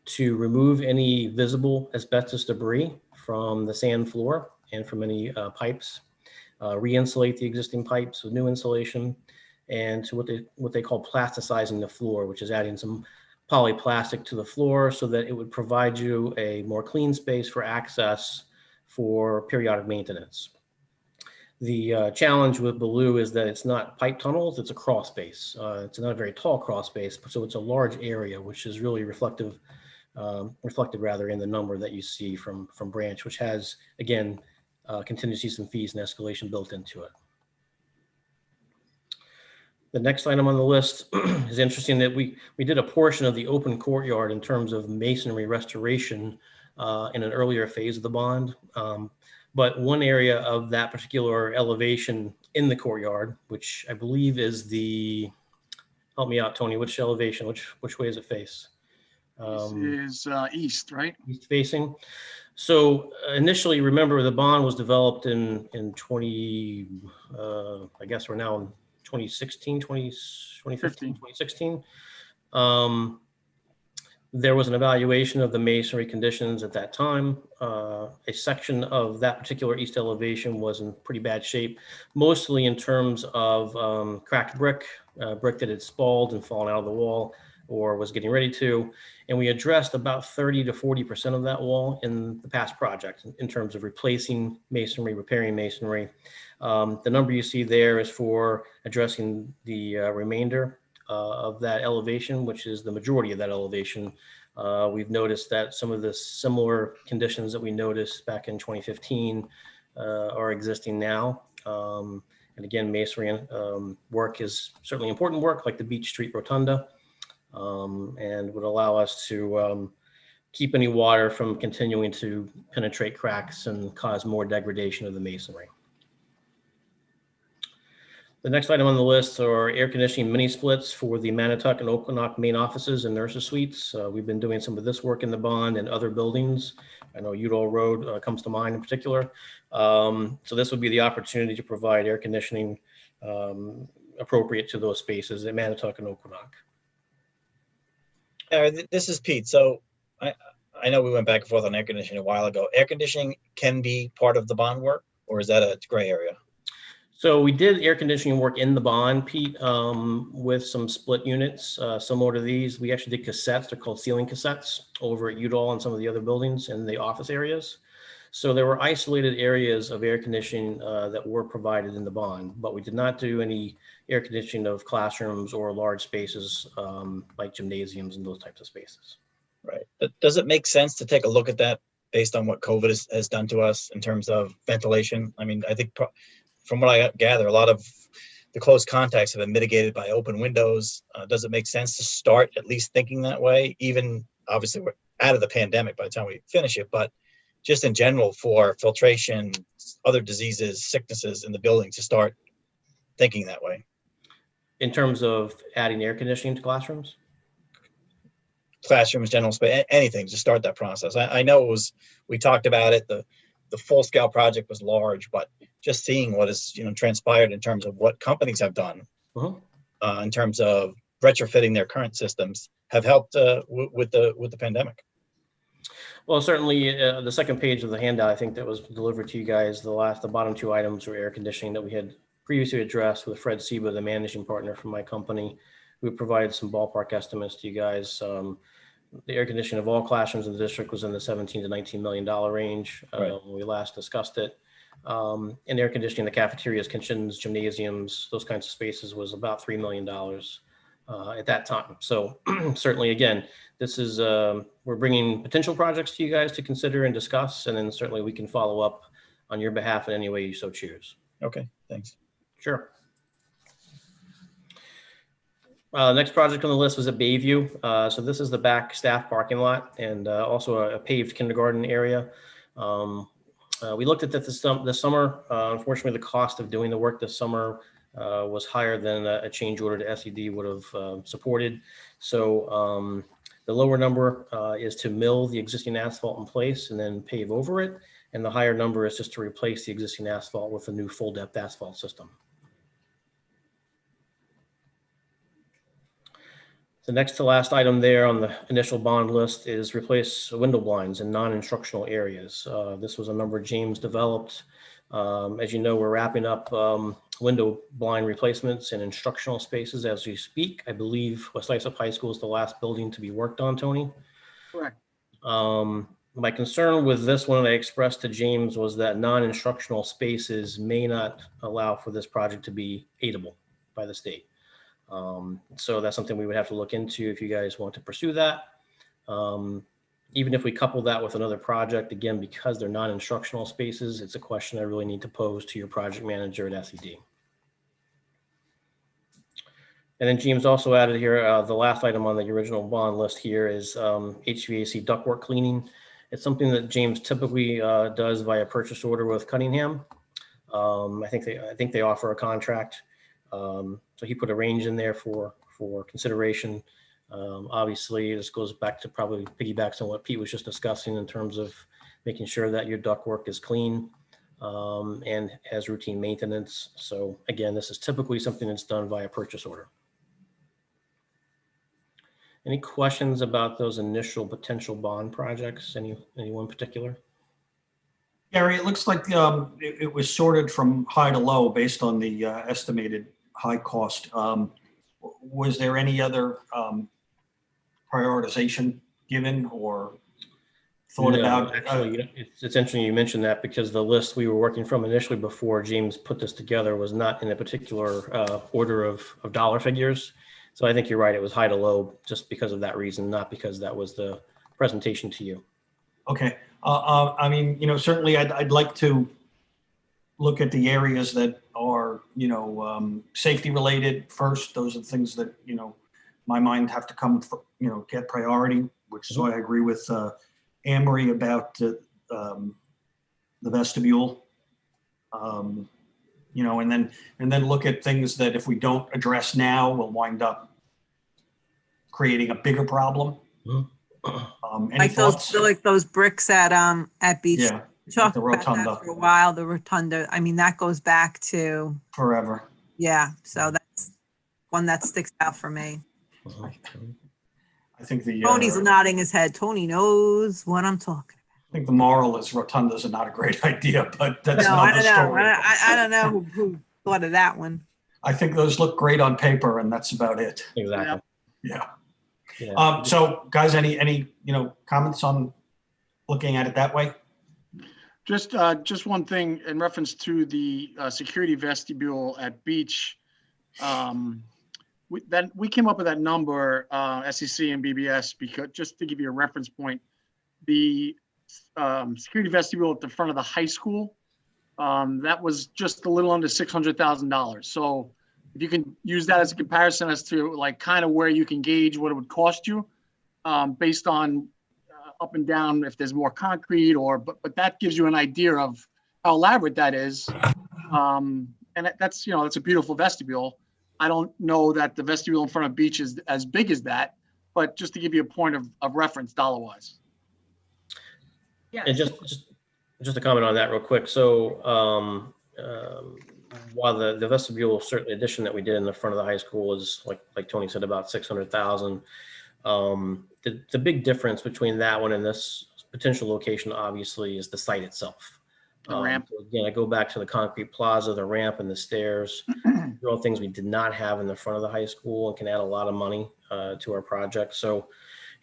to remove any visible asbestos debris from the sand floor and from any pipes, re-insulate the existing pipes with new insulation, and to what they call plasticizing the floor, which is adding some polyplastic to the floor so that it would provide you a more clean space for access for periodic maintenance. The challenge with Ballou is that it's not pipe tunnels, it's a crawl space. It's not a very tall crawl space, so it's a large area, which is really reflected rather in the number that you see from Branch, which has, again, contingencies and fees and escalation built into it. The next item on the list is interesting that we did a portion of the open courtyard in terms of masonry restoration in an earlier phase of the bond. But one area of that particular elevation in the courtyard, which I believe is the, help me out, Tony, which elevation, which way does it face? This is east, right? East facing. So initially, remember, the bond was developed in 20, I guess we're now in 2016, 2015, 2016. There was an evaluation of the masonry conditions at that time. A section of that particular east elevation was in pretty bad shape, mostly in terms of cracked brick that had spalled and fallen out of the wall or was getting ready to. And we addressed about 30 to 40% of that wall in the past project in terms of replacing masonry, repairing masonry. The number you see there is for addressing the remainder of that elevation, which is the majority of that elevation. We've noticed that some of the similar conditions that we noticed back in 2015 are existing now. And again, masonry work is certainly important work, like the Beach Street Rotunda, and would allow us to keep any water from continuing to penetrate cracks and cause more degradation of the masonry. The next item on the list are air conditioning mini splits for the Manitowoc and Okonock main offices and nurses suites. We've been doing some of this work in the bond and other buildings. I know Udall Road comes to mind in particular. So this would be the opportunity to provide air conditioning appropriate to those spaces at Manitowoc and Okonock. This is Pete. So I know we went back and forth on air conditioning a while ago. Air conditioning can be part of the bond work, or is that a gray area? So we did air conditioning work in the bond, Pete, with some split units similar to these. We actually did cassettes. They're called ceiling cassettes over at Udall and some of the other buildings in the office areas. So there were isolated areas of air conditioning that were provided in the bond, but we did not do any air conditioning of classrooms or large spaces like gymnasiums and those types of spaces. Right. But does it make sense to take a look at that based on what COVID has done to us in terms of ventilation? I mean, I think from what I gather, a lot of the close contacts have been mitigated by open windows. Does it make sense to start at least thinking that way? Even obviously we're out of the pandemic by the time we finish it, but just in general for filtration, other diseases, sicknesses in the building, to start thinking that way. In terms of adding air conditioning to classrooms? Classrooms, general space, anything to start that process. I know we talked about it, the full scale project was large, but just seeing what is, transpired in terms of what companies have done in terms of retrofitting their current systems have helped with the pandemic. Well, certainly the second page of the handout, I think that was delivered to you guys, the bottom two items were air conditioning that we had previously addressed with Fred Seba, the managing partner from my company. We provided some ballpark estimates to you guys. The air conditioning of all classrooms in the district was in the $17 to $19 million range when we last discussed it. And air conditioning the cafeterias, kitchens, gymnasiums, those kinds of spaces was about $3 million at that time. So certainly, again, this is, we're bringing potential projects to you guys to consider and discuss, and then certainly we can follow up on your behalf in any way you so choose. Okay, thanks. Sure. Next project on the list was at Bayview. So this is the back staff parking lot and also a paved kindergarten area. We looked at that this summer. Unfortunately, the cost of doing the work this summer was higher than a change order to SED would have supported. So the lower number is to mill the existing asphalt in place and then pave over it. And the higher number is just to replace the existing asphalt with a new full depth asphalt system. The next to last item there on the initial bond list is replace window blinds in non-instructional areas. This was a number James developed. As you know, we're wrapping up window blind replacements in instructional spaces as we speak. I believe West Islip High School is the last building to be worked on, Tony. Correct. My concern with this one that I expressed to James was that non-instructional spaces may not allow for this project to be aidable by the state. So that's something we would have to look into if you guys want to pursue that. Even if we couple that with another project, again, because they're non-instructional spaces, it's a question I really need to pose to your project manager at SED. And then James also added here, the last item on the original bond list here is HVAC ductwork cleaning. It's something that James typically does via purchase order with Cunningham. I think they offer a contract. So he put a range in there for consideration. Obviously, this goes back to probably piggybacks on what Pete was just discussing in terms of making sure that your ductwork is clean and has routine maintenance. So again, this is typically something that's done via purchase order. Any questions about those initial potential bond projects? Anyone particular? Gary, it looks like it was sorted from high to low based on the estimated high cost. Was there any other prioritization given or thought about? Actually, it's interesting you mentioned that because the list we were working from initially before James put this together was not in a particular order of dollar figures. So I think you're right. It was high to low just because of that reason, not because that was the presentation to you. Okay. I mean, certainly I'd like to look at the areas that are, safety related first. Those are the things that, my mind have to come, get priority, which is why I agree with Amory about the vestibule. And then look at things that if we don't address now, we'll wind up creating a bigger problem. Any Like thoughts? those bricks at Beach. Yeah, Talked the about that rotunda. for a while, the rotunda. I mean, that goes back to, Forever. yeah, so that's one that sticks out for me. I think the Tony's nodding his head. Tony knows what I'm talking I think the moral is rotundas are not a great idea, but that's about. No, I another don't know. story. I don't know who thought of that one. I think those look great on paper, and that's about it. Exactly. Yeah. Yeah. So, guys, any comments on looking at it that way? Just one thing in reference to the security vestibule at Beach. We came up with that number, SEC and BBS, because just to give you a reference point, the security vestibule at the front of the high school, that was just a little under $600,000. So if you can use that as a comparison as to like kind of where you can gauge what it would cost you based on up and down if there's more concrete but that gives you an idea of how elaborate that is. and that's, that's a beautiful vestibule. I don't know that the vestibule in front of Beach is as big as that, but just to give you a point of reference dollar-wise. Yeah. And just to comment on that real quick. So while the vestibule certainly addition that we did in the front of the high school is like Tony said, about 600,000. The big difference between that one and this potential location obviously is the site itself. The ramp. So again, I go back to the concrete plaza, the ramp and the stairs. They're all things we did not have in the front of the high school and can add a lot of money to our project. So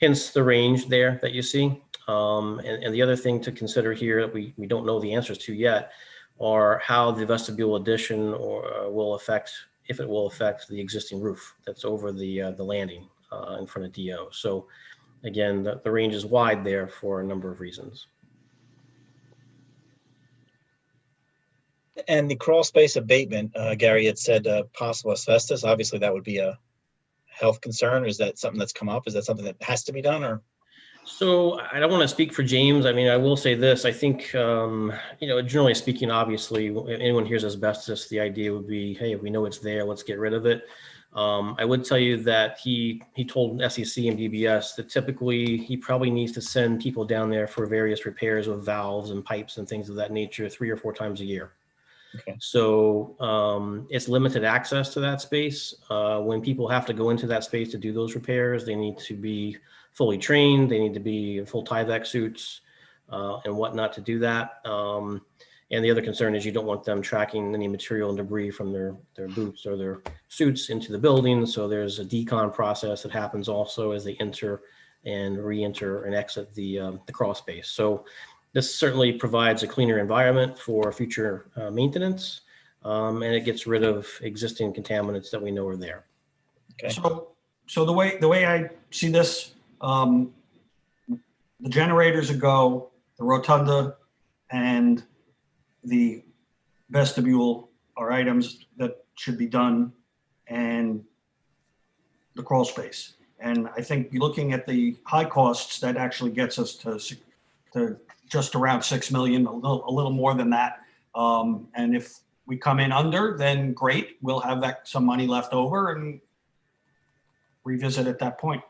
hence the range there that you see. And the other thing to consider here that we don't know the answers to yet are how the vestibule addition will affect, if it will affect the existing roof that's over the landing in front of DO. So again, the range is wide there for a number of reasons. And the crawl space abatement, Gary had said possible asbestos. Obviously, that would be a health concern. Is that something that's come up? Is that something that has to be done, or? So I don't want to speak for James. I mean, I will say this. I think, generally speaking, obviously, if anyone hears asbestos, the idea would be, hey, if we know it's there, let's get rid of it. I would tell you that he told SEC and DBS that typically he probably needs to send people down there for various repairs of valves and pipes and things of that nature 3 or 4 times a year. Okay. So it's limited access to that space. When people have to go into that space to do those repairs, they need to be fully trained. They need to be in full Tyvek suits and whatnot to do that. And the other concern is you don't want them tracking any material and debris from their boots or their suits into the building. So there's a decon process that happens also as they enter and re-enter and exit the crawl space. So this certainly provides a cleaner environment for future maintenance, and it gets rid of existing contaminants that we know are there. Okay. So the way I see this, the generators ago, the rotunda and the vestibule are items that should be done, and the crawl space. And I think looking at the high costs, that actually gets us to just around 6 million, a little more than that. And if we come in under, then great, we'll have some money left over and revisit at that point.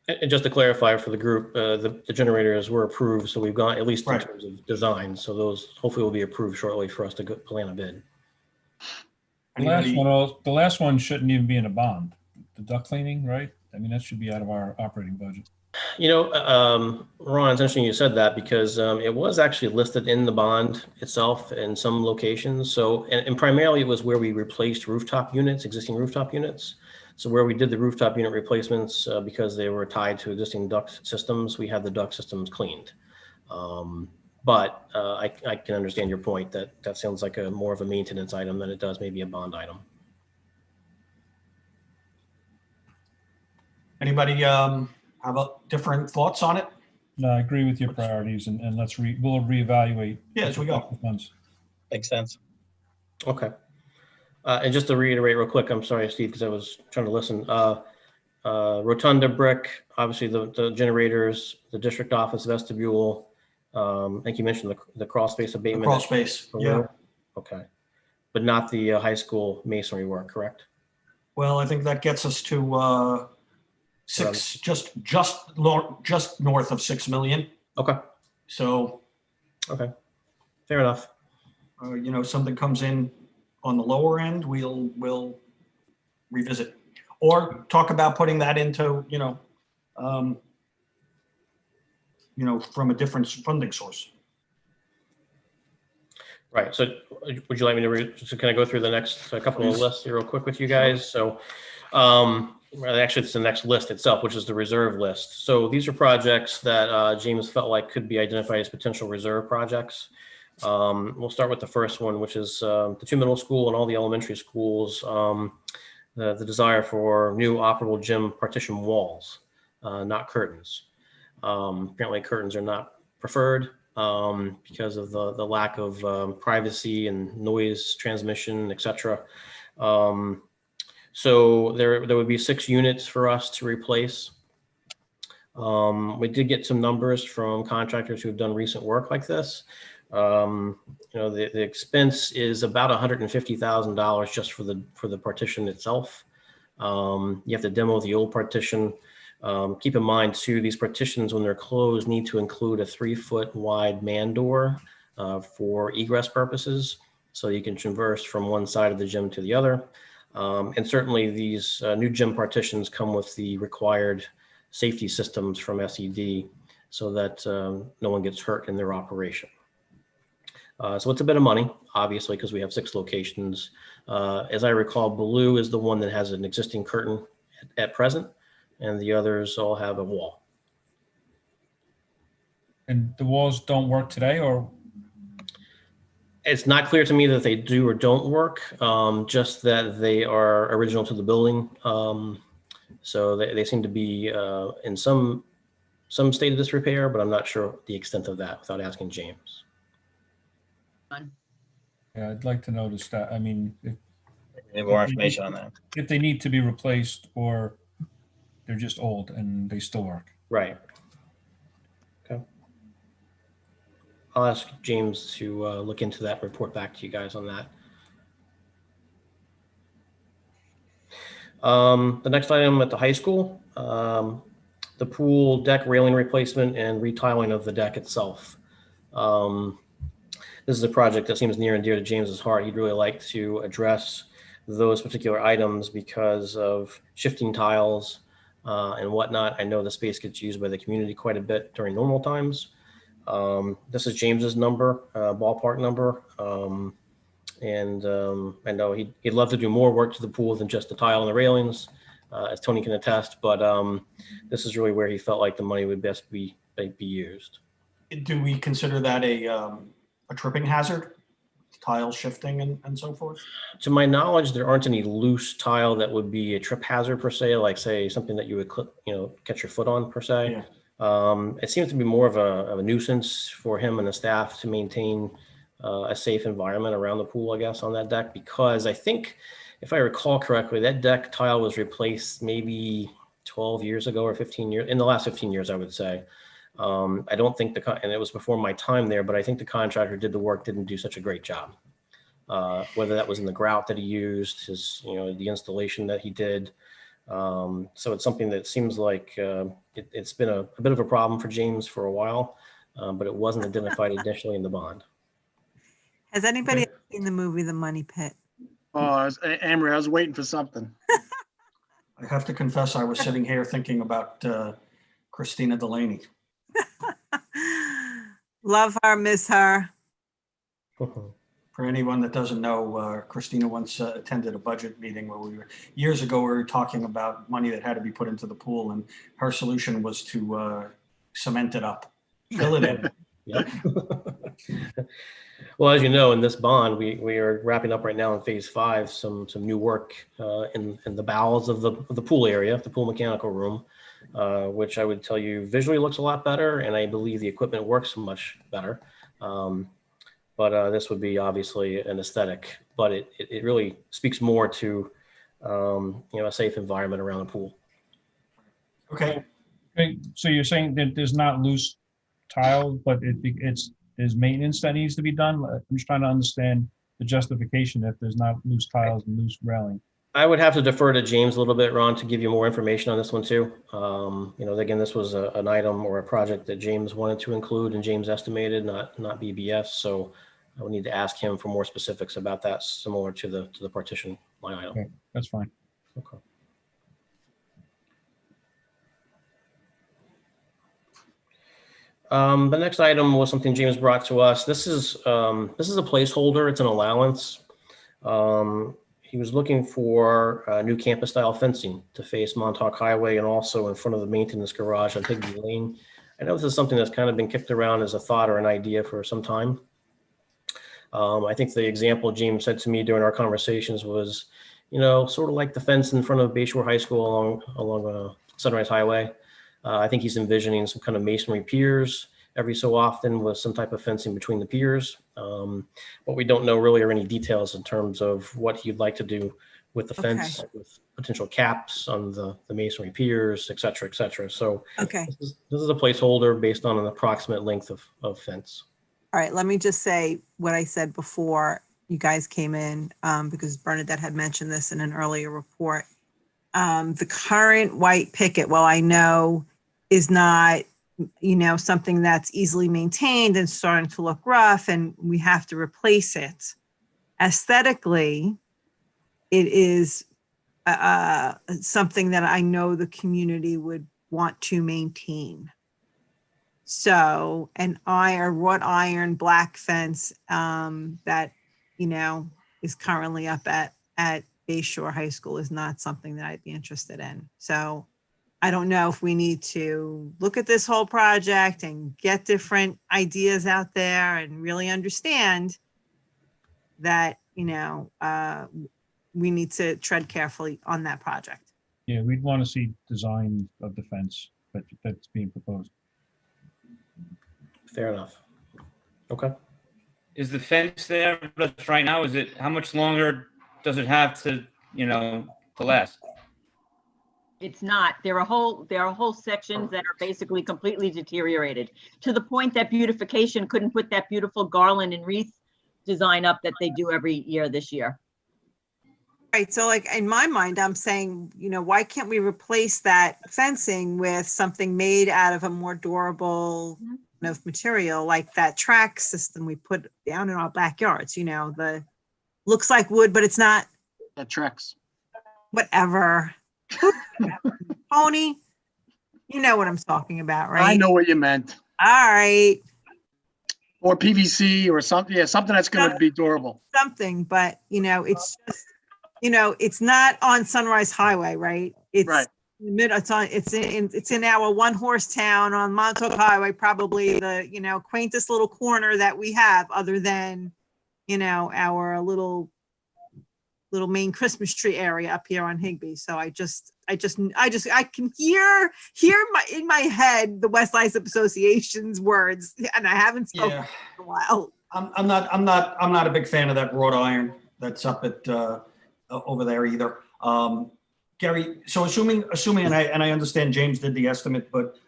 And just to clarify for the group, the generators were approved, so we've gone at least in Right. terms of design. So those hopefully will be approved shortly for us to plan a bid. The last one shouldn't even be in a bond. The duct cleaning, right? I mean, that should be out of our operating budget. Ron, it's interesting you said that because it was actually listed in the bond itself in some locations. So, and primarily it was where we replaced rooftop units, existing rooftop units. So where we did the rooftop unit replacements, because they were tied to existing duct systems, we had the duct systems cleaned. But I can understand your point that sounds like more of a maintenance item than it does maybe a bond item. Anybody have different thoughts on it? No, I agree with your priorities and we'll reevaluate. Yeah, as we go. Funds. Makes sense. Okay. And just to reiterate real quick, I'm sorry, Steve, because I was trying to listen. Rotunda brick, obviously the generators, the district office vestibule. I think you mentioned the crawl space abatement. The crawl space, yeah. Okay. But not the high school masonry work, correct? Well, I think that gets us to just north of 6 million. Okay. So. Okay. Fair enough. Something comes in on the lower end, we'll revisit, or talk about putting that into, from a different funding source. Right. So would you like me to just kind of go through the next couple of lists here real quick with you guys? So actually it's the next list itself, which is the reserve list. So these are projects that James felt like could be identified as potential reserve projects. We'll start with the first one, which is the 2 middle school and all the elementary schools, the desire for new operable gym partition walls, not curtains. Apparently curtains are not preferred because of the lack of privacy and noise transmission, etc. So there would be 6 units for us to replace. We did get some numbers from contractors who have done recent work like this. The expense is about $150,000 just for the partition itself. You have to demo the old partition. Keep in mind too, these partitions, when they're closed, need to include a 3-foot wide man door for egress purposes, so you can traverse from one side of the gym to the other. And certainly these new gym partitions come with the required safety systems from SED so that no one gets hurt in their operation. So it's a bit of money, obviously, because we have 6 locations. As I recall, Blue is the one that has an existing curtain at present, and the others all have a wall. And the walls don't work today, or? It's not clear to me that they do or don't work, just that they are original to the building. So they seem to be in some state of disrepair, but I'm not sure the extent of that without asking James. Yeah, I'd like to notice that. I mean, Any more information on that? if they need to be replaced or they're just old and they still work. Right. Okay. I'll ask James to look into that and report back to you guys on that. The next item at the high school, the pool deck railing replacement and retiling of the deck itself. This is a project that seems near and dear to James's heart. He'd really like to address those particular items because of shifting tiles and whatnot. I know the space gets used by the community quite a bit during normal times. This is James's number, ballpark number. I know he'd love to do more work to the pool than just the tile and the railings, as Tony can attest, but this is really where he felt like the money would best be used. Do we consider that a tripping hazard, tile shifting and so forth? To my knowledge, there aren't any loose tile that would be a trip hazard per se, like say something that you would catch your foot on per se. Yeah. It seems to be more of a nuisance for him and the staff to maintain a safe environment around the pool, I guess, on that deck, because I think, if I recall correctly, that deck tile was replaced maybe 12 years ago or 15 years, in the last 15 years, I would say. I don't think and it was before my time there, but I think the contractor did the work, didn't do such a great job. Whether that was in the grout that he used, the installation that he did. So it's something that seems like it's been a bit of a problem for James for a while, but it wasn't identified initially in the bond. Has anybody seen the movie The Money Pit? Oh, Amory, I was waiting for something. I have to confess, I was sitting here thinking about Christina Delaney. Love her, miss her. For anyone that doesn't know, Christina once attended a budget meeting where years ago, we were talking about money that had to be put into the pool, and her solution was to cement it up, fill it in. Yep. Well, as you know, in this bond, we are wrapping up right now in phase 5, some new work in the bowels of the pool area, the pool mechanical room, which I would tell you visually looks a lot better, and I believe the equipment works much better. But this would be obviously an aesthetic, but it really speaks more to a safe environment around the pool. Okay. Okay, so you're saying that there's not loose tile, but there's maintenance that needs to be done? I'm just trying to understand the justification if there's not loose tiles and loose railing. I would have to defer to James a little bit, Ron, to give you more information on this one too. Again, this was an item or a project that James wanted to include and James estimated, not BBS. So I would need to ask him for more specifics about that, similar to the partition line item. Okay, that's fine. Okay. The next item was something James brought to us. This is a placeholder. It's an allowance. He was looking for new campus-style fencing to face Montauk Highway and also in front of the maintenance garage on Higby Lane. I know this is something that's kind of been kicked around as a thought or an idea for some time. I think the example James said to me during our conversations was, sort of like the fence in front of Bayshore High School along Sunrise Highway. I think he's envisioning some kind of masonry piers every so often with some type of fencing between the piers. What we don't know really are any details in terms of what he'd like to do with the fence, with potential caps on the masonry piers, et cetera, et cetera. So Okay. this is a placeholder based on an approximate length of fence. All right, let me just say what I said before you guys came in, because Bernadette had mentioned this in an earlier report. The current white picket, well, I know is not, something that's easily maintained and starting to look rough, and we have to replace it. Aesthetically, it is something that I know the community would want to maintain. So a wrought iron black fence that, is currently up at Bay Shore High School is not something that I'd be interested in. So I don't know if we need to look at this whole project and get different ideas out there and really understand that, we need to tread carefully on that project. Yeah, we'd want to see design of the fence that's being proposed. Fair enough. Okay. Is the fence there that's right now? Is it, how much longer does it have to, to last? It's not. There are whole sections that are basically completely deteriorated, to the point that beautification couldn't put that beautiful garland and wreath design up that they do every year this year. Right. So like in my mind, I'm saying, why can't we replace that fencing with something made out of a more durable material, like that track system we put down in our backyards, the looks like wood, but it's not. That tracks. Whatever. Pony, you know what I'm talking about, right? I know what you meant. All right. Or PVC or something. Yeah, something that's going to be durable. Something, but it's just, it's not on Sunrise Highway, right? It's right. It's in our one horse town on Montauk Highway, probably the quaintest little corner that we have, other than our little main Christmas tree area up here on Higbee. So I can hear in my head the West Islip Association's words, and I haven't spoken in a while. I'm not a big fan of that wrought iron that's up at over there either. Gary, so assuming, and I understand James did the estimate, but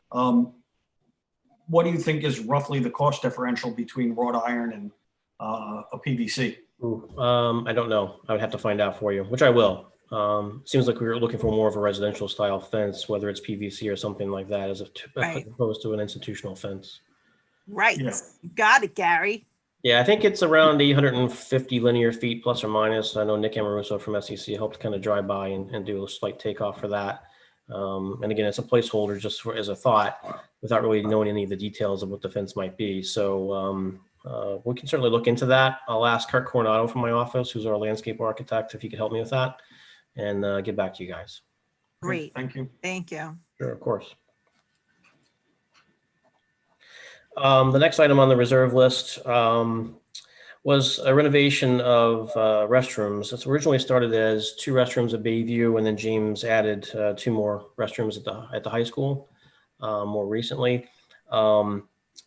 what do you think is roughly the cost differential between wrought iron and a PVC? I don't know. I would have to find out for you, which I will. Seems like we were looking for more of a residential style fence, whether it's PVC or something like that, as opposed to an institutional fence. Right. Yeah. You got it, Gary. Yeah, I think it's around 850 linear feet plus or minus. I know Nick Amoruso from SEC helped kind of drive by and do a slight takeoff for that. And again, it's a placeholder just as a thought without really knowing any of the details of what the fence might be. So we can certainly look into that. I'll ask Kurt Coronado from my office, who's our landscape architect, if he could help me with that and get back to you guys. Great. Thank you. Thank you. Sure, of course. The next item on the reserve list was a renovation of restrooms. It's originally started as 2 restrooms at Bayview, and then James added 2 more restrooms at the high school more recently.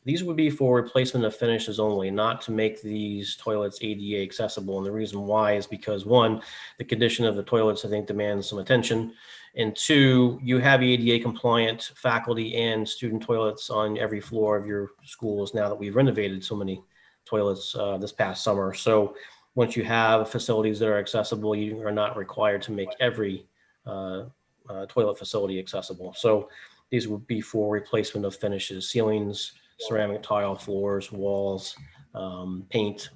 These would be for replacement of finishes only, not to make these toilets ADA accessible. And the reason why is because 1, the condition of the toilets, I think, demands some attention. And 2, you have ADA compliant faculty and student toilets on every floor of your schools now that we've renovated so many toilets this past summer. So once you have facilities that are accessible, you are not required to make every toilet facility accessible. So these would be for replacement of finishes, ceilings, ceramic tile floors, walls, paint,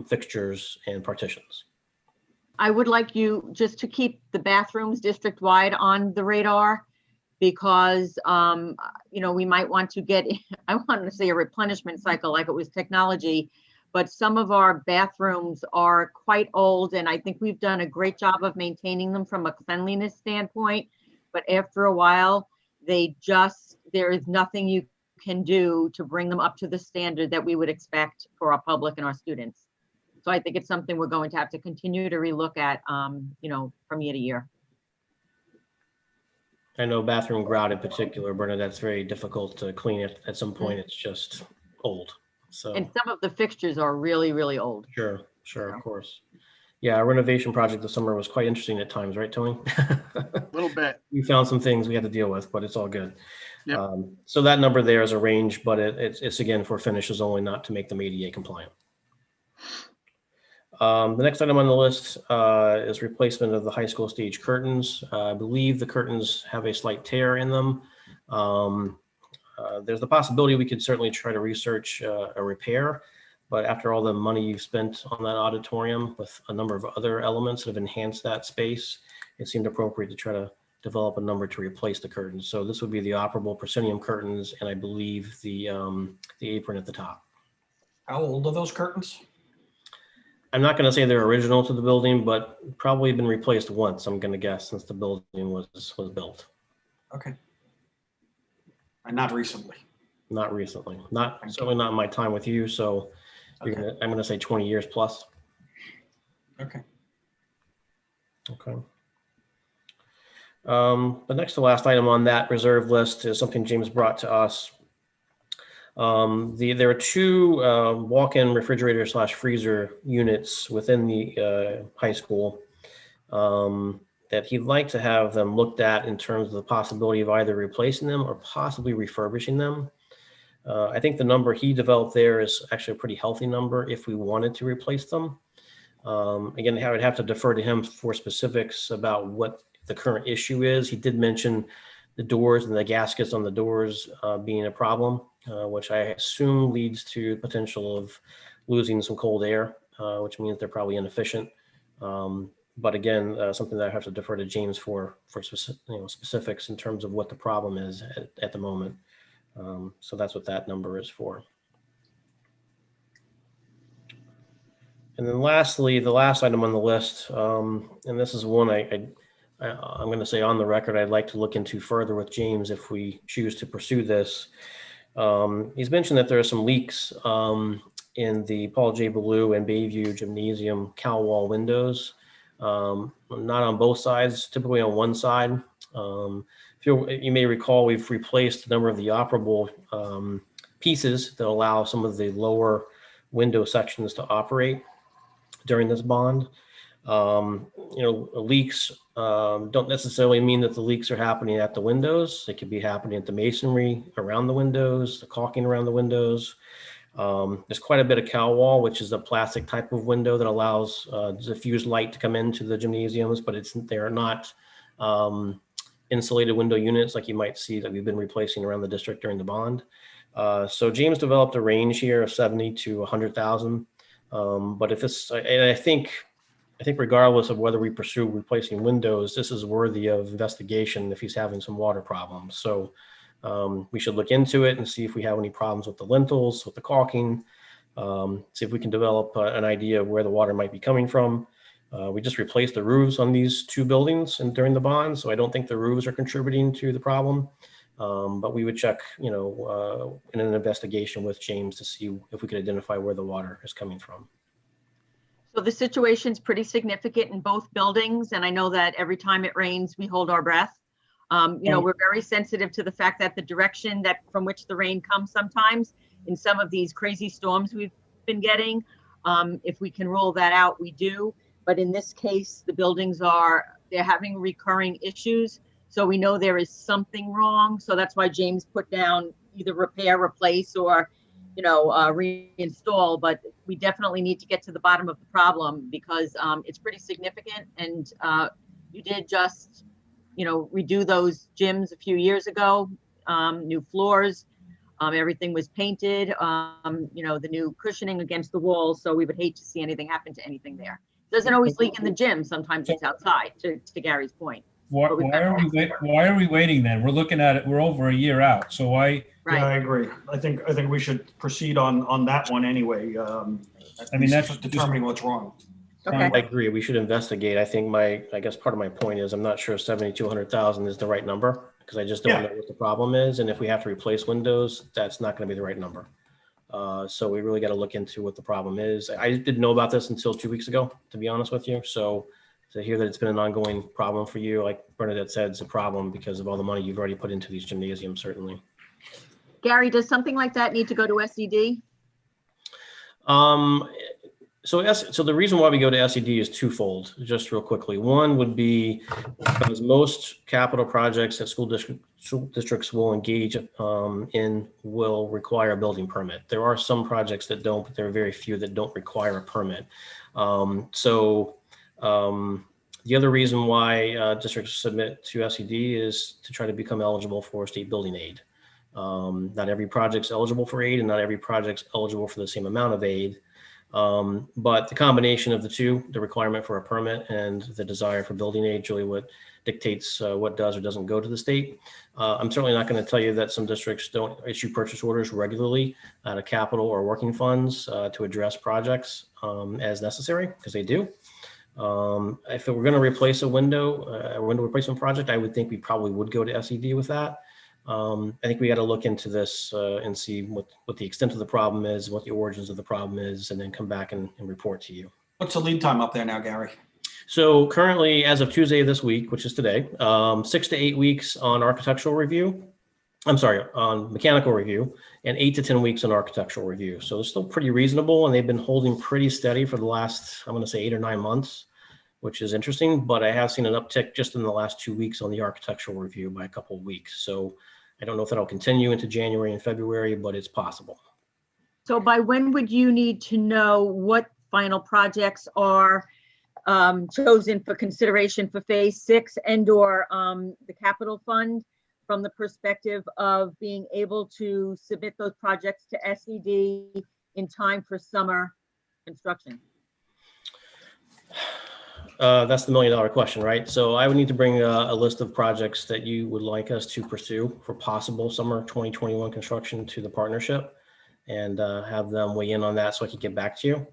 fixtures, and partitions. I would like you just to keep the bathrooms district-wide on the radar, because, we might want to get, I want to say a replenishment cycle like it was technology, but some of our bathrooms are quite old, and I think we've done a great job of maintaining them from a cleanliness standpoint. But after a while, there is nothing you can do to bring them up to the standard that we would expect for our public and our students. So I think it's something we're going to have to continue to relook at, from year to year. I know bathroom grout in particular, Bernadette's very difficult to clean it. At some point, it's just old. So, And some of the fixtures are really, really old. Sure, of course. Yeah, our renovation project this summer was quite interesting at times, right, Tony? A little bit. We found some things we had to deal with, but it's all good. Yep. So that number there is a range, but it's again for finishes only, not to make them ADA compliant. The next item on the list is replacement of the high school stage curtains. I believe the curtains have a slight tear in them. There's the possibility we could certainly try to research a repair, but after all the money you've spent on that auditorium with a number of other elements that have enhanced that space, it seemed appropriate to try to develop a number to replace the curtains. So this would be the operable proscenium curtains, and I believe the apron at the top. How old are those curtains? I'm not going to say they're original to the building, but probably been replaced once, I'm going to guess, since the building was built. Okay. And not recently. Not recently. Certainly not in my time with you. So I'm going to say 20 years plus. Okay. Okay. The next to last item on that reserve list is something James brought to us. There are two walk-in refrigerator / freezer units within the high school that he'd like to have them looked at in terms of the possibility of either replacing them or possibly refurbishing them. I think the number he developed there is actually a pretty healthy number if we wanted to replace them. Again, I would have to defer to him for specifics about what the current issue is. He did mention the doors and the gaskets on the doors being a problem, which I assume leads to potential of losing some cold air, which means they're probably inefficient. But again, something that I have to defer to James for specifics in terms of what the problem is at the moment. So that's what that number is for. And then lastly, the last item on the list, and this is one I'm going to say on the record I'd like to look into further with James if we choose to pursue this. He's mentioned that there are some leaks in the Paul J. Ballou and Bayview Gymnasium cowl wall windows. Not on both sides, typically on one side. You may recall we've replaced a number of the operable pieces that allow some of the lower window sections to operate during this bond. Leaks don't necessarily mean that the leaks are happening at the windows. They could be happening at the masonry around the windows, the caulking around the windows. There's quite a bit of cowl wall, which is a plastic type of window that allows diffused light to come into the gymnasiums, but they're not insulated window units like you might see that we've been replacing around the district during the bond. So James developed a range here of 70 to 100,000. But if it's, and I think regardless of whether we pursue replacing windows, this is worthy of investigation if he's having some water problems. So we should look into it and see if we have any problems with the lintels, with the caulking, see if we can develop an idea of where the water might be coming from. We just replaced the roofs on these two buildings during the bond, so I don't think the roofs are contributing to the problem. But we would check, in an investigation with James to see if we could identify where the water is coming from. So the situation's pretty significant in both buildings, and I know that every time it rains, we hold our breath. We're very sensitive to the fact that the direction from which the rain comes sometimes in some of these crazy storms we've been getting, if we can rule that out, we do. But in this case, the buildings they're having recurring issues. So we know there is something wrong. So that's why James put down either repair, replace, or, reinstall. But we definitely need to get to the bottom of the problem because it's pretty significant. And you did just, redo those gyms a few years ago, new floors, everything was painted, the new cushioning against the walls. So we would hate to see anything happen to anything there. Doesn't always leak in the gym. Sometimes it's outside, to Gary's point. Why are we waiting then? We're looking at it, we're over a year out. So why? Right. Yeah, I agree. I think we should proceed on that one anyway. That's just determining what's wrong. Okay. I agree. We should investigate. I think I guess part of my point is I'm not sure 70 to 100,000 is the right number because I just don't know what the problem is. And if we have to replace windows, that's not going to be the right number. So we really got to look into what the problem is. I didn't know about this until 2 weeks ago, to be honest with you. So to hear that it's been an ongoing problem for you, like Bernadette said, it's a problem because of all the money you've already put into these gymnasiums, certainly. Gary, does something like that need to go to SED? So the reason why we go to SED is twofold, just real quickly. One would be because most capital projects that school districts will engage in will require a building permit. There are some projects that don't, but there are very few that don't require a permit. The other reason why districts submit to SED is to try to become eligible for state building aid. Not every project's eligible for aid, and not every project's eligible for the same amount of aid. But the combination of the two, the requirement for a permit and the desire for building aid, is really what dictates what does or doesn't go to the state. I'm certainly not going to tell you that some districts don't issue purchase orders regularly out of capital or working funds to address projects as necessary, because they do. If we're going to replace a window replacement project, I would think we probably would go to SED with that. I think we got to look into this and see what the extent of the problem is, what the origins of the problem is, and then come back and report to you. What's the lead time up there now, Gary? So currently, as of Tuesday of this week, which is today, 6 to 8 weeks on architectural review. I'm sorry, on mechanical review, and 8 to 10 weeks on architectural review. So it's still pretty reasonable, and they've been holding pretty steady for the last, I'm going to say 8 or 9 months, which is interesting. But I have seen an uptick just in the last 2 weeks on the architectural review by a couple of weeks. So I don't know if that'll continue into January and February, but it's possible. So by when would you need to know what final projects are chosen for consideration for phase 6 and/or the capital fund, from the perspective of being able to submit those projects to SED in time for summer construction? That's the $1 million question, right? So I would need to bring a list of projects that you would like us to pursue for possible summer 2021 construction to the partnership, and have them weigh in on that so I can get back to you.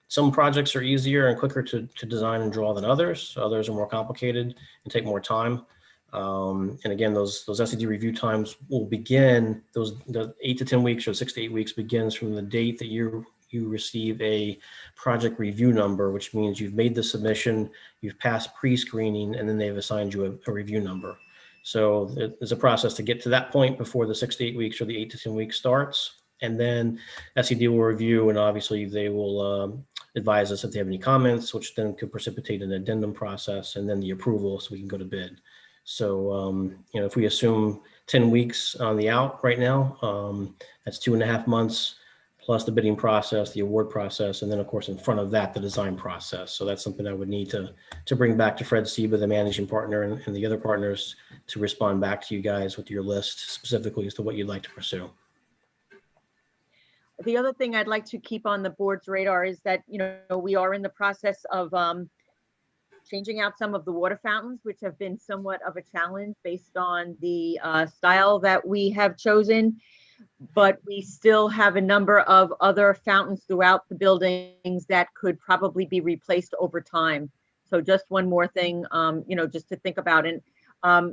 Some projects are easier and quicker to design and draw than others. Others are more complicated and take more time. And again, those SED review times will begin, the 8 to 10 weeks or 6 to 8 weeks begins from the date that you receive a project review number, which means you've made the submission, you've passed pre-screening, and then they've assigned you a review number. So there's a process to get to that point before the 6 to 8 weeks or the 8 to 10 weeks starts. And then SED will review, and obviously they will advise us if they have any comments, which then could precipitate an addendum process, and then the approval so we can go to bid. So, if we assume 10 weeks on the out right now, that's 2.5 months plus the bidding process, the award process, and then of course in front of that, the design process. So that's something I would need to bring back to Fred Seba, the managing partner, and the other partners to respond back to you guys with your list specifically as to what you'd like to pursue. The other thing I'd like to keep on the board's radar is that, we are in the process of changing out some of the water fountains, which have been somewhat of a challenge based on the style that we have chosen. But we still have a number of other fountains throughout the buildings that could probably be replaced over time. So just one more thing, just to think about. And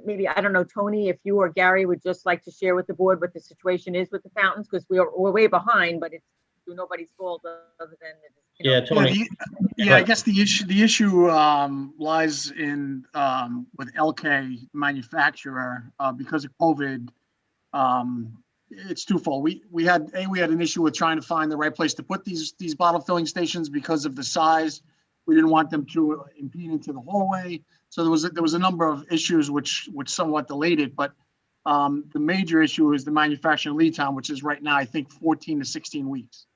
maybe, I don't know, Tony, if you or Gary would just like to share with the board what the situation is with the fountains, because we're way behind, but it's nobody's fault other than Yeah, Tony. I guess the issue lies in with LK manufacturer because of COVID. It's twofold. We had an issue with trying to find the right place to put these bottle filling stations because of the size. We didn't want them to impede into the hallway. So there was a number of issues which somewhat delayed it. But the major issue is the manufacturing lead time, which is right now I think 14 to 16 weeks.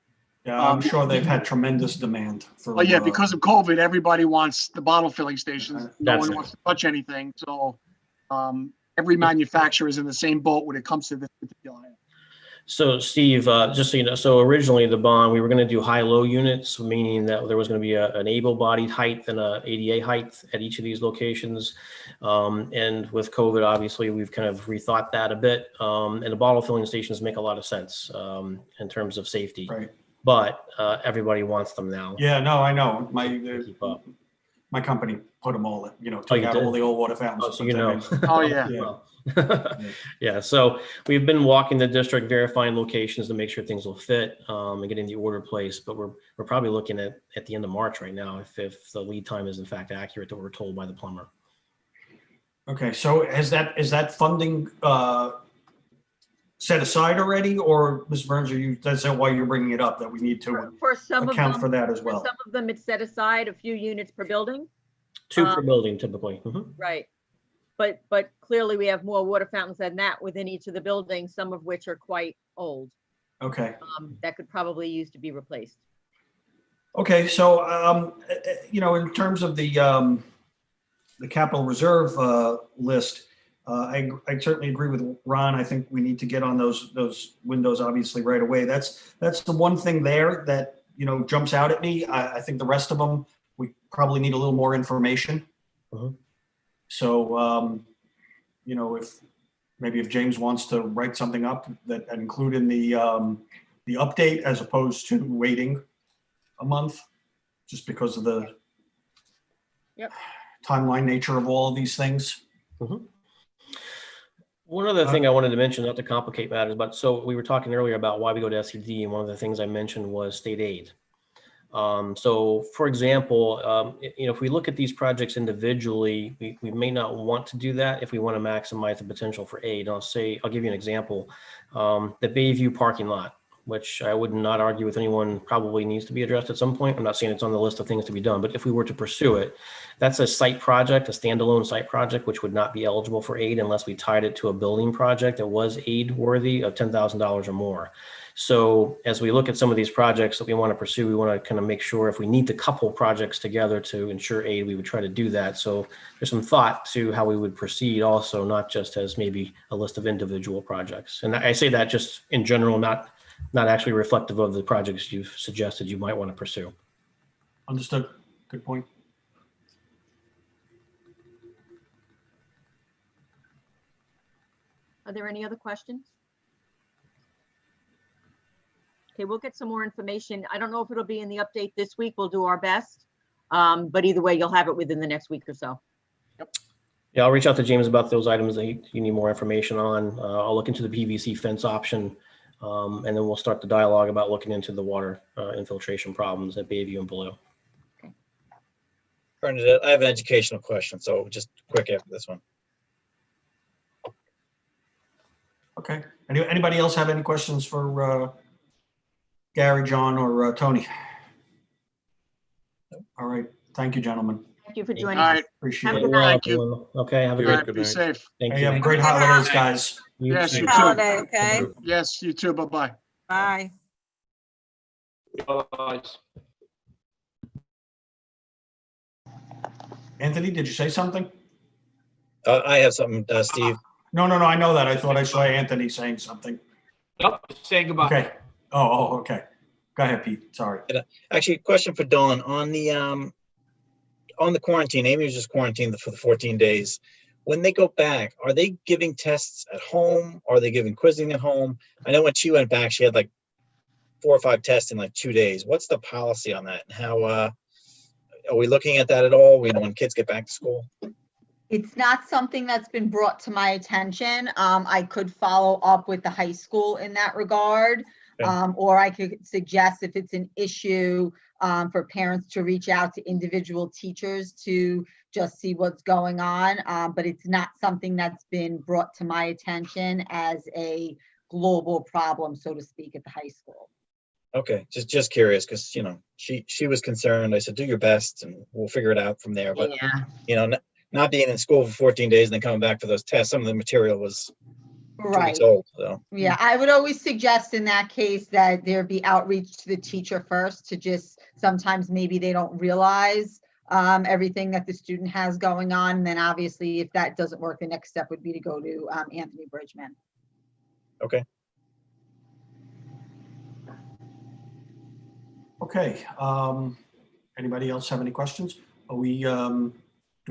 Yeah, I'm sure they've had tremendous demand for. Oh yeah, because of COVID, everybody wants the bottle filling stations. No one wants to touch anything. So every manufacturer is in the same boat when it comes to this particular item. So Steve, just so you know, so originally the bond, we were going to do high-low units, meaning that there was going to be an able-bodied height and a ADA height at each of these locations. And with COVID, obviously, we've kind of rethought that a bit. And the bottle filling stations make a lot of sense in terms of safety. Right. But everybody wants them now. Yeah, no, I know. My company put them all, took out all the old water fountains. Oh, so you know. Oh yeah. Yeah, so we've been walking the district, verifying locations to make sure things will fit and getting the order placed. But we're probably looking at the end of March right now if the lead time is in fact accurate that we're told by the plumber. Okay, so is that funding set aside already, or Ms. Burns, that's why you're bringing it up, that we need to For some of account for them, that as for well? some of them, it's set aside a few units per building. 2 per building typically. Mhm. Right. But clearly we have more water fountains than that within each of the buildings, some of which are quite old, Okay. that could probably use to be replaced. Okay, so, in terms of the capital reserve list, I certainly agree with Ron. I think we need to get on those windows obviously right away. That's the one thing there that, jumps out at me. I think the rest of them, we probably need a little more information. Mhm. So, if James wants to write something up that include in the update as opposed to waiting a month, just because of the Yep. timeline nature of all of these things. Mhm. One other thing I wanted to mention, not to complicate matters, but so we were talking earlier about why we go to SED, and one of the things I mentioned was state aid. So for example, if we look at these projects individually, we may not want to do that if we want to maximize the potential for aid. I'll give you an example. The Bayview parking lot, which I would not argue with anyone, probably needs to be addressed at some point. I'm not saying it's on the list of things to be done, but if we were to pursue it, that's a site project, a standalone site project, which would not be eligible for aid unless we tied it to a building project that was aid worthy of $10,000 or more. So as we look at some of these projects that we want to pursue, we want to kind of make sure if we need to couple projects together to ensure aid, we would try to do that. So there's some thought to how we would proceed also, not just as maybe a list of individual projects. And I say that just in general, not actually reflective of the projects you've suggested you might want to pursue. Understood. Good point. Are there any other questions? Okay, we'll get some more information. I don't know if it'll be in the update this week. We'll do our best. But either way, you'll have it within the next week or so. Yeah, I'll reach out to James about those items that you need more information on. I'll look into the PVC fence option, and then we'll start the dialogue about looking into the water infiltration problems at Bayview and below. Bernadette, I have an educational question, so just quick after this one. Okay. Anybody else have any questions for Gary, John, or Tony? All right. Thank you, gentlemen. Thank you for joining All us. right. Appreciate Have a it. good night. Thank you. Okay, have a All great. right, be safe. Thank Hey, you. have a great holidays, guys. You Yes, too. you too. Holiday, okay? Yes, you too. Bye-bye. Bye. Otherwise. Anthony, did you say something? I have something, Steve. No, I know that. I thought I saw Anthony saying something. Nope, say goodbye. Okay. Oh, okay. Go ahead, Pete. Sorry. Actually, question for Dawn on the quarantine. Amy was just quarantined for the 14 days. When they go back, are they giving tests at home? Are they giving quizzing at home? I know when she went back, she had like 4 or 5 tests in like 2 days. What's the policy on that? And how are we looking at that at all? When kids get back to school? It's not something that's been brought to my attention. I could follow up with the high school in that regard. Okay. Or I could suggest if it's an issue for parents to reach out to individual teachers to just see what's going on. But it's not something that's been brought to my attention as a global problem, so to speak, at the high school. Okay, just curious because she was concerned. I said, do your best and we'll figure it out from there. But Yeah. Not being in school for 14 days and then coming back for those tests, some of the material was 2 Right. weeks old. So Yeah, I would always suggest in that case that there be outreach to the teacher first to just, sometimes maybe they don't realize everything that the student has going on. And then obviously if that doesn't work, the next step would be to go to Anthony Bridgman. okay. Okay. Anybody else have any questions? Do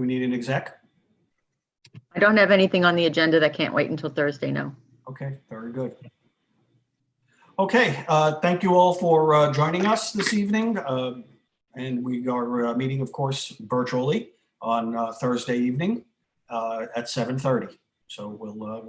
we need an exec? I don't have anything on the agenda that can't wait until Thursday, no. Okay, very good. Okay, thank you all for joining us this evening. And we are meeting, of course, virtually on Thursday evening at 7:30. So we'll